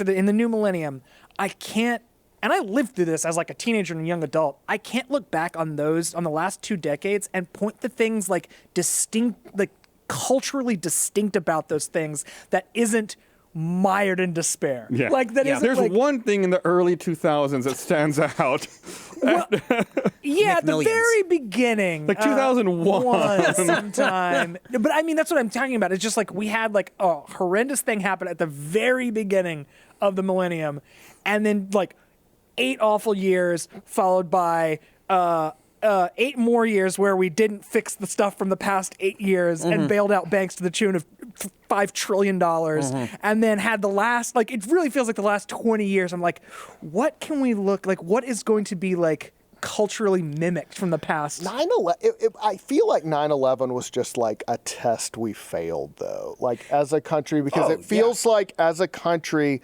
in the new millennium, I can't, and I lived through this as like a teenager and a young adult. I can't look back on the last 2 decades and point to things like distinct, like culturally distinct about those things that isn't mired in despair. Yeah. Like that isn't There's like, one thing in the early 2000s that stands out. yeah, at the Millions. very beginning, Like 2001. sometime. But I mean, that's what I'm talking about. It's just like we had like a horrendous thing happen at the very beginning of the millennium, and then like 8 awful years followed by 8 more years where we didn't fix the stuff from the past 8 years and bailed out banks to the tune of $5 trillion, and then had the last, like, it really feels like the last 20 years. I'm like, what can we look like? What is going to be like culturally mimicked from the past? 9/11. I feel like 9/11 was just like a test we failed, though. Like as a country, because it feels like as a country,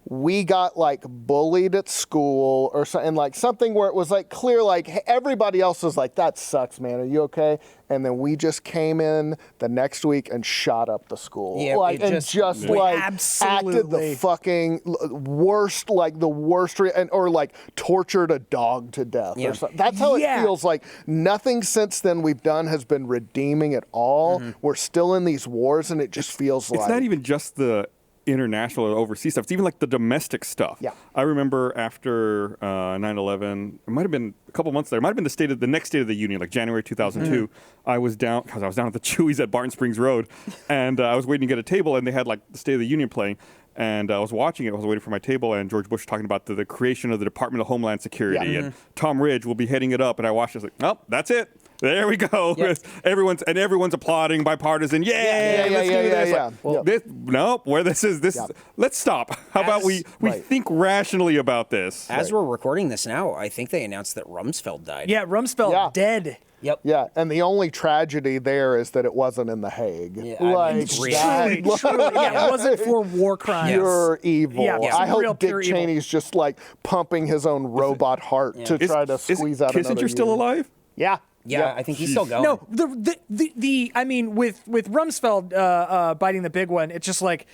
we got like bullied at school or something, like something where it was like clear, like everybody else was like, that sucks, man. Are you okay? And then we just came in the next week and shot up the school. Yeah, like, it and just- just we like absolutely- acted the fucking worst, like the worst, or like tortured a dog to death Yeah. or something. That's how it feels like. Nothing since then we've done has been redeeming at all. We're still in these wars, and it just feels like It's not even just the international or overseas stuff. It's even like the domestic stuff. Yeah. I remember after 9/11, it might have been a couple months there. It might have been the next State of the Union, like January 2002. I was down at the Chewy's at Barton Springs Road, and I was waiting to get a table, and they had like the State of the Union playing. And I was watching it. I was waiting for my table, and George Bush was talking about the creation of the Department of Homeland Security, and Tom Ridge will be heading it up. And I watched it. I was like, oh, that's it. There we go. Yeah. Everyone's applauding, bipartisan. Yay! Let's do this. yeah. Like, nope. Where this is this. Let's stop. How about we Right. think rationally about this? As we're recording this now, I think they announced that Rumsfeld died. Yeah, Rumsfeld Yeah. dead. Yep. Yeah, and the only tragedy there is that it wasn't in The Hague. Yeah, I mean, like really. that, Truly, yeah, it wasn't for war crimes. pure evil. Yeah, I real hope Dick pure evil. Cheney's just like pumping his own robot heart to try to squeeze out Kissinger another still year. alive? Yeah. Yeah, I think he's still going. No, the I mean, with Rumsfeld biting the big one, it's just like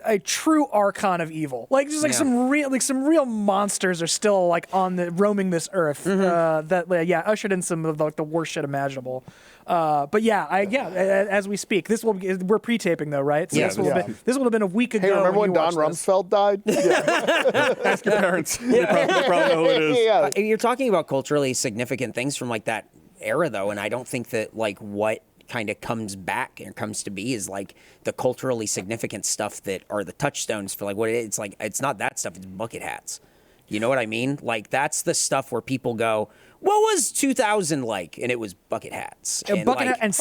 a true archon of evil. Like just like some real monsters are still like roaming this earth. That ushered in some of the worst shit imaginable. But as we speak, we're pre-taping though, right? So Yeah. this would have been a week ago. Hey, remember when you Don watched this. Rumsfeld died? Yeah. Ask your parents. They probably know who it is. Yeah. You're talking about culturally significant things from like that era, though, and I don't think that like what kind of comes back and comes to be is like the culturally significant stuff that are the touchstones for like what it is. It's like it's not that stuff. It's bucket hats. You know what I mean? Like that's the stuff where people go, "What was 2000 like?" And it was bucket hats. And bucket hat and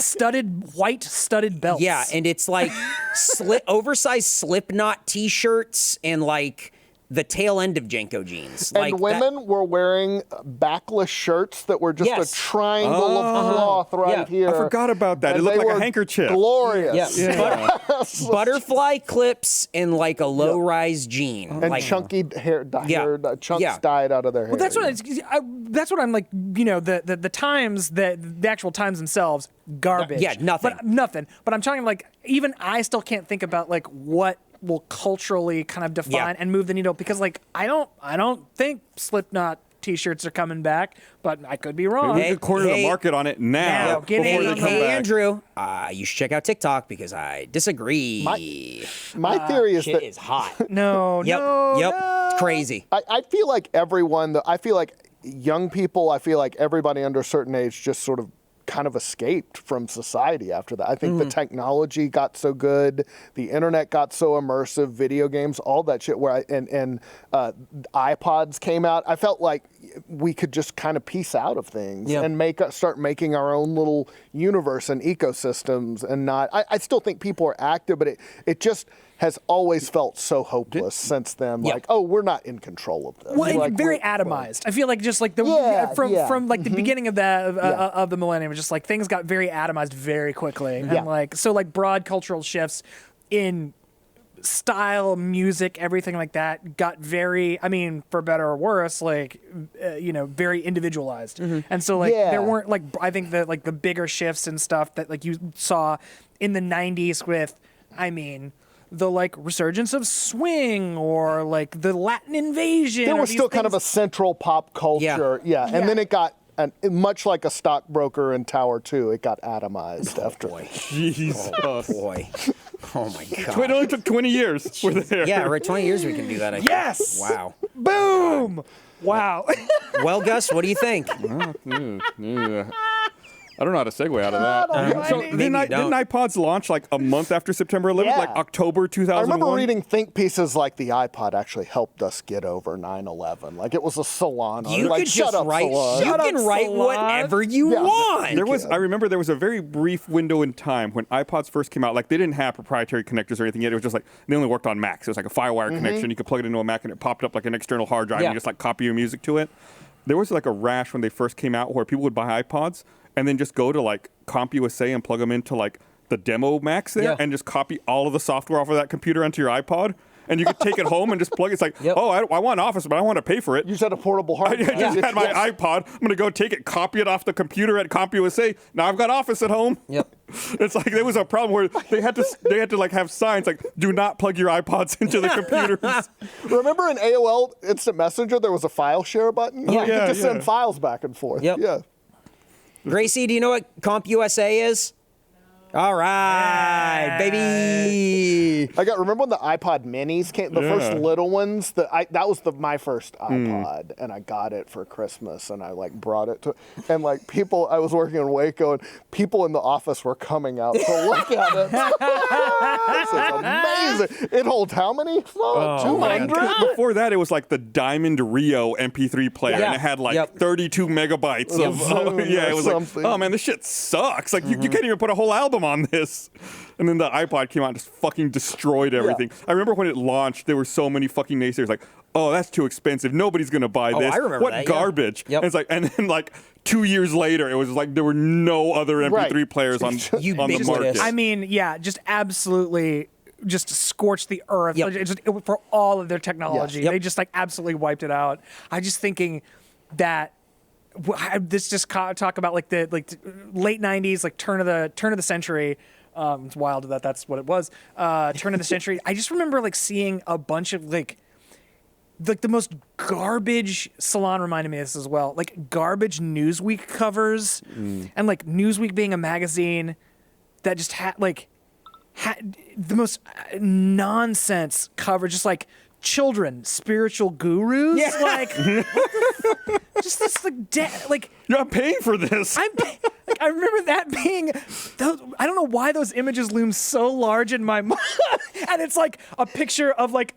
white studded belts. Yeah, and it's like oversized Slipknot T-shirts and like the tail end of Jenko jeans. And Like women were wearing backless shirts that were just Yes. a triangle of cloth right Yeah. here. I forgot about that. And It looked they like a were handkerchief. Glorious. Yeah. Butterfly clips and like a low-rise jean. And like, chunky hair, chunks Yeah. dyed out of their hair. Well, that's what I'm like. You know, the times, the actual times themselves, garbage. Yeah, nothing. But nothing. But I'm talking like even I still can't think about like what will culturally kind of define Yeah. and move the needle because like I don't think Slipknot T-shirts are coming back, but I could be wrong. We could corner the market on it now Get before in they on come the- back. Andrew, you should check out TikTok because I disagree. My theory is Shit that is hot. No, Yep, no, yep, no. it's crazy. I feel like everyone, I feel like young people, I feel like everybody under a certain age just sort of kind of escaped from society after that. I think the technology got so good, the internet got so immersive, video games, all that shit. And iPods came out. I felt like we could just kind of piece out of things and start making our own little universe and ecosystems. And not, I still think people are active, but it just has always felt so hopeless since then. Like, oh, we're not in control of this. Well, and Like, very we're- atomized. I feel like just like the Yeah, from like the beginning of of the millennium, just like things got very atomized very quickly, Yeah. and like so like broad cultural shifts in style, music, everything like that got very. I mean, for better or worse, like very individualized, and so like Yeah. there weren't like I think that like the bigger shifts and stuff that like you saw in the '90s with, I mean. The like resurgence of swing or like the Latin invasion. There or was these still kind of a things- central pop culture. Yeah. And then it got, much like a stockbroker in Tower 2, it got atomized after. Jesus. Boy. Oh my God. It only took 20 years. We're there. Yeah, right. 20 years we can do that. I think. Yes! Wow. Boom! Wow. Well, Gus, what do you think? Yeah. I don't know how to segue out of that. So Maybe didn't you don't. iPods launch like a month after September 11th, Yeah. like October 2001? I remember reading think pieces like the iPod actually helped us get over 9/11. Like it was a salon. You like, could shut just up, write. salon. You Shut up, can write Salon. whatever you Yeah. want. I remember there was a very brief window in time when iPods first came out. Like they didn't have proprietary connectors or anything yet. It was just like they only worked on Macs. It was like a FireWire connection. You could plug it into a Mac and it popped up like an external hard drive. Yeah. And you just like copy your music to it. There was like a rash when they first came out where people would buy iPods and then just go to like CompUSA and plug them into like the demo Macs there Yeah. and just copy all of the software off of that computer onto your iPod. And you could take it home and just plug it. It's like, Yep. oh, I want Office, but I want to pay for it. You just had a portable hard I drive. just had my iPod. I'm going to go take it, copy it off the computer at CompUSA. Now I've got Office at home. Yep. It's like there was a problem where they had to like have signs like, do not plug your iPods into the computers. Remember in AOL Instant Messenger, there was a file share button? Yeah. You could just Yeah. send files back and forth. Yep. Yeah. Gracie, do you know what CompUSA is? All right, baby. Remember when the iPod minis came, the first little ones, that was my first iPod, and I got it for Christmas, and I like brought it to, and like I was working in Waco, and people in the office were coming out to look at it. This is amazing. It holds how many? 200? Before that, it was like the Diamond Rio MP3 player, Yeah. and it had like Yep. 32 megabytes of. Zoom Yeah, or it was something. like, oh man, this shit sucks. Like you can't even put a whole album on this. And then the iPod came out and just fucking destroyed everything. I remember when it launched, there were so many fucking naysayers like, oh, that's too expensive. Nobody's gonna buy Oh, this. I remember what that, yeah. garbage? Yep. And it's like, and then like 2 years later, it was like there were no other MP3 Right. players on the Ubiquitous. market. I mean, yeah, just absolutely just scorched the earth Yep. for all of their technology. Yes. Yep. They just like absolutely wiped it out. I'm just thinking that this just talk about like the late '90s, like turn of the century. It's wild that that's what it was. Turn of the century. I just remember like seeing a bunch of like the most garbage. Salon reminded me of this as well. Like garbage Newsweek covers, and like Newsweek being a magazine that just had the most nonsense cover, just like children, spiritual gurus, like just this like You're not paying for this. I remember that being. I don't know why those images loom so large in my mind, and it's like a picture of like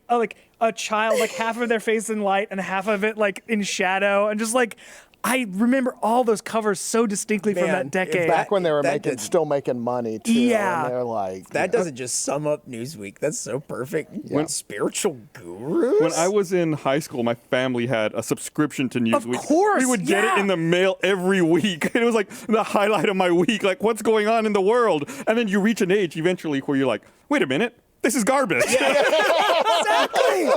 a child, like half of their face in light and half of it like in shadow, and just like I remember all those covers so distinctly from Man, that if decade. Back when they were That still making money too. Yeah. And they're like That doesn't just sum up Newsweek. That's so perfect. Spiritual gurus? When I was in high school, my family had a subscription to Newsweek. Of course, we would get it yeah. in the mail every week. And it was like the highlight of my week, like what's going on in the world. And then you reach an age eventually where you're like, wait a minute, this is garbage. Exactly.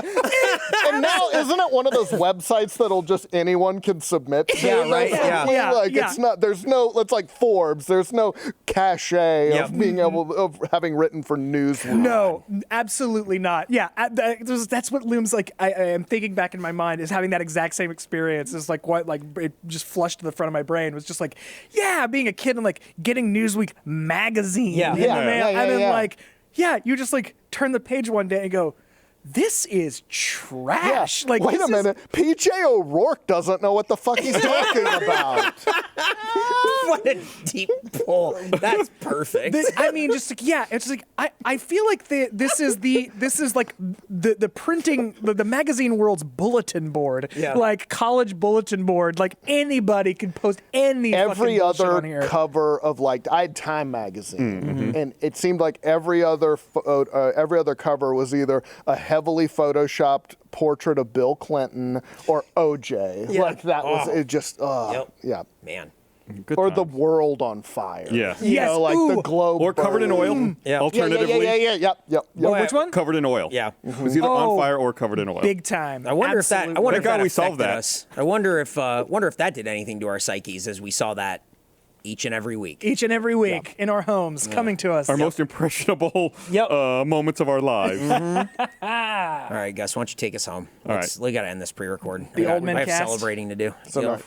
And now, isn't it one of those websites that'll just anyone can submit to? Yeah, right, basically? yeah. Like Yeah. it's not. There's no. It's like Forbes. There's no cachet Yeah. of being able of having written for Newsweek. No, absolutely not. Yeah, that's what looms like. I am thinking back in my mind is having that exact same experience. Is like what like it just flushed to the front of my brain. It was just like, yeah, being a kid and like getting Newsweek magazine. Yeah. in the Yeah, mail, yeah, yeah, and then yeah. like, yeah, you just like turn the page one day and go, this is trash. Like, wait this a minute. PJ O'Rourke doesn't know what the fuck he's talking about. What a deep pull. That's perfect. I mean, just like, yeah, it's like I feel like this is like the printing the magazine world's bulletin board, Yeah. like college bulletin board. Like anybody can post any Every fucking bullshit on other here. cover of like I had Time magazine, and it seemed like every other cover was either a heavily photoshopped portrait of Bill Clinton or OJ. Yeah. Like that was it. Just Yep. yeah. Man. Good Or times. the world on fire. Yeah. You Yes, know, like ooh. the globe. Or covered in burning. oil. Yeah. Alternatively, Yep. Boy, Which one? covered in oil. Yeah. It was either Oh, on fire or covered in oil. Big time. I wonder if that. I wonder if Thank God that we solved affected that. us. I wonder if that did anything to our psyches as we saw that each and every week. Each and every week in our homes, coming to us. Our most impressionable Yep. moments of our lives. All right, Gus, why don't you take us home? We got to end this pre-record. The old I man have cast. celebrating to do. So Yep.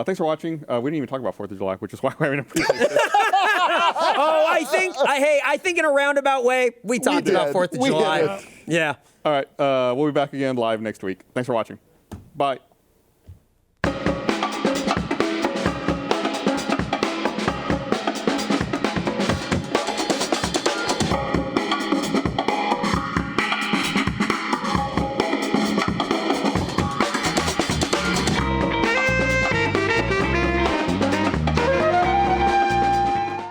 Thanks for watching. We didn't even talk about 4th of July, which is why we're having a pre-tape. Oh, I think in a roundabout way, we talked did. about 4th of We July. did. Yeah. All right, we'll be back again live next week. Thanks for watching. Bye.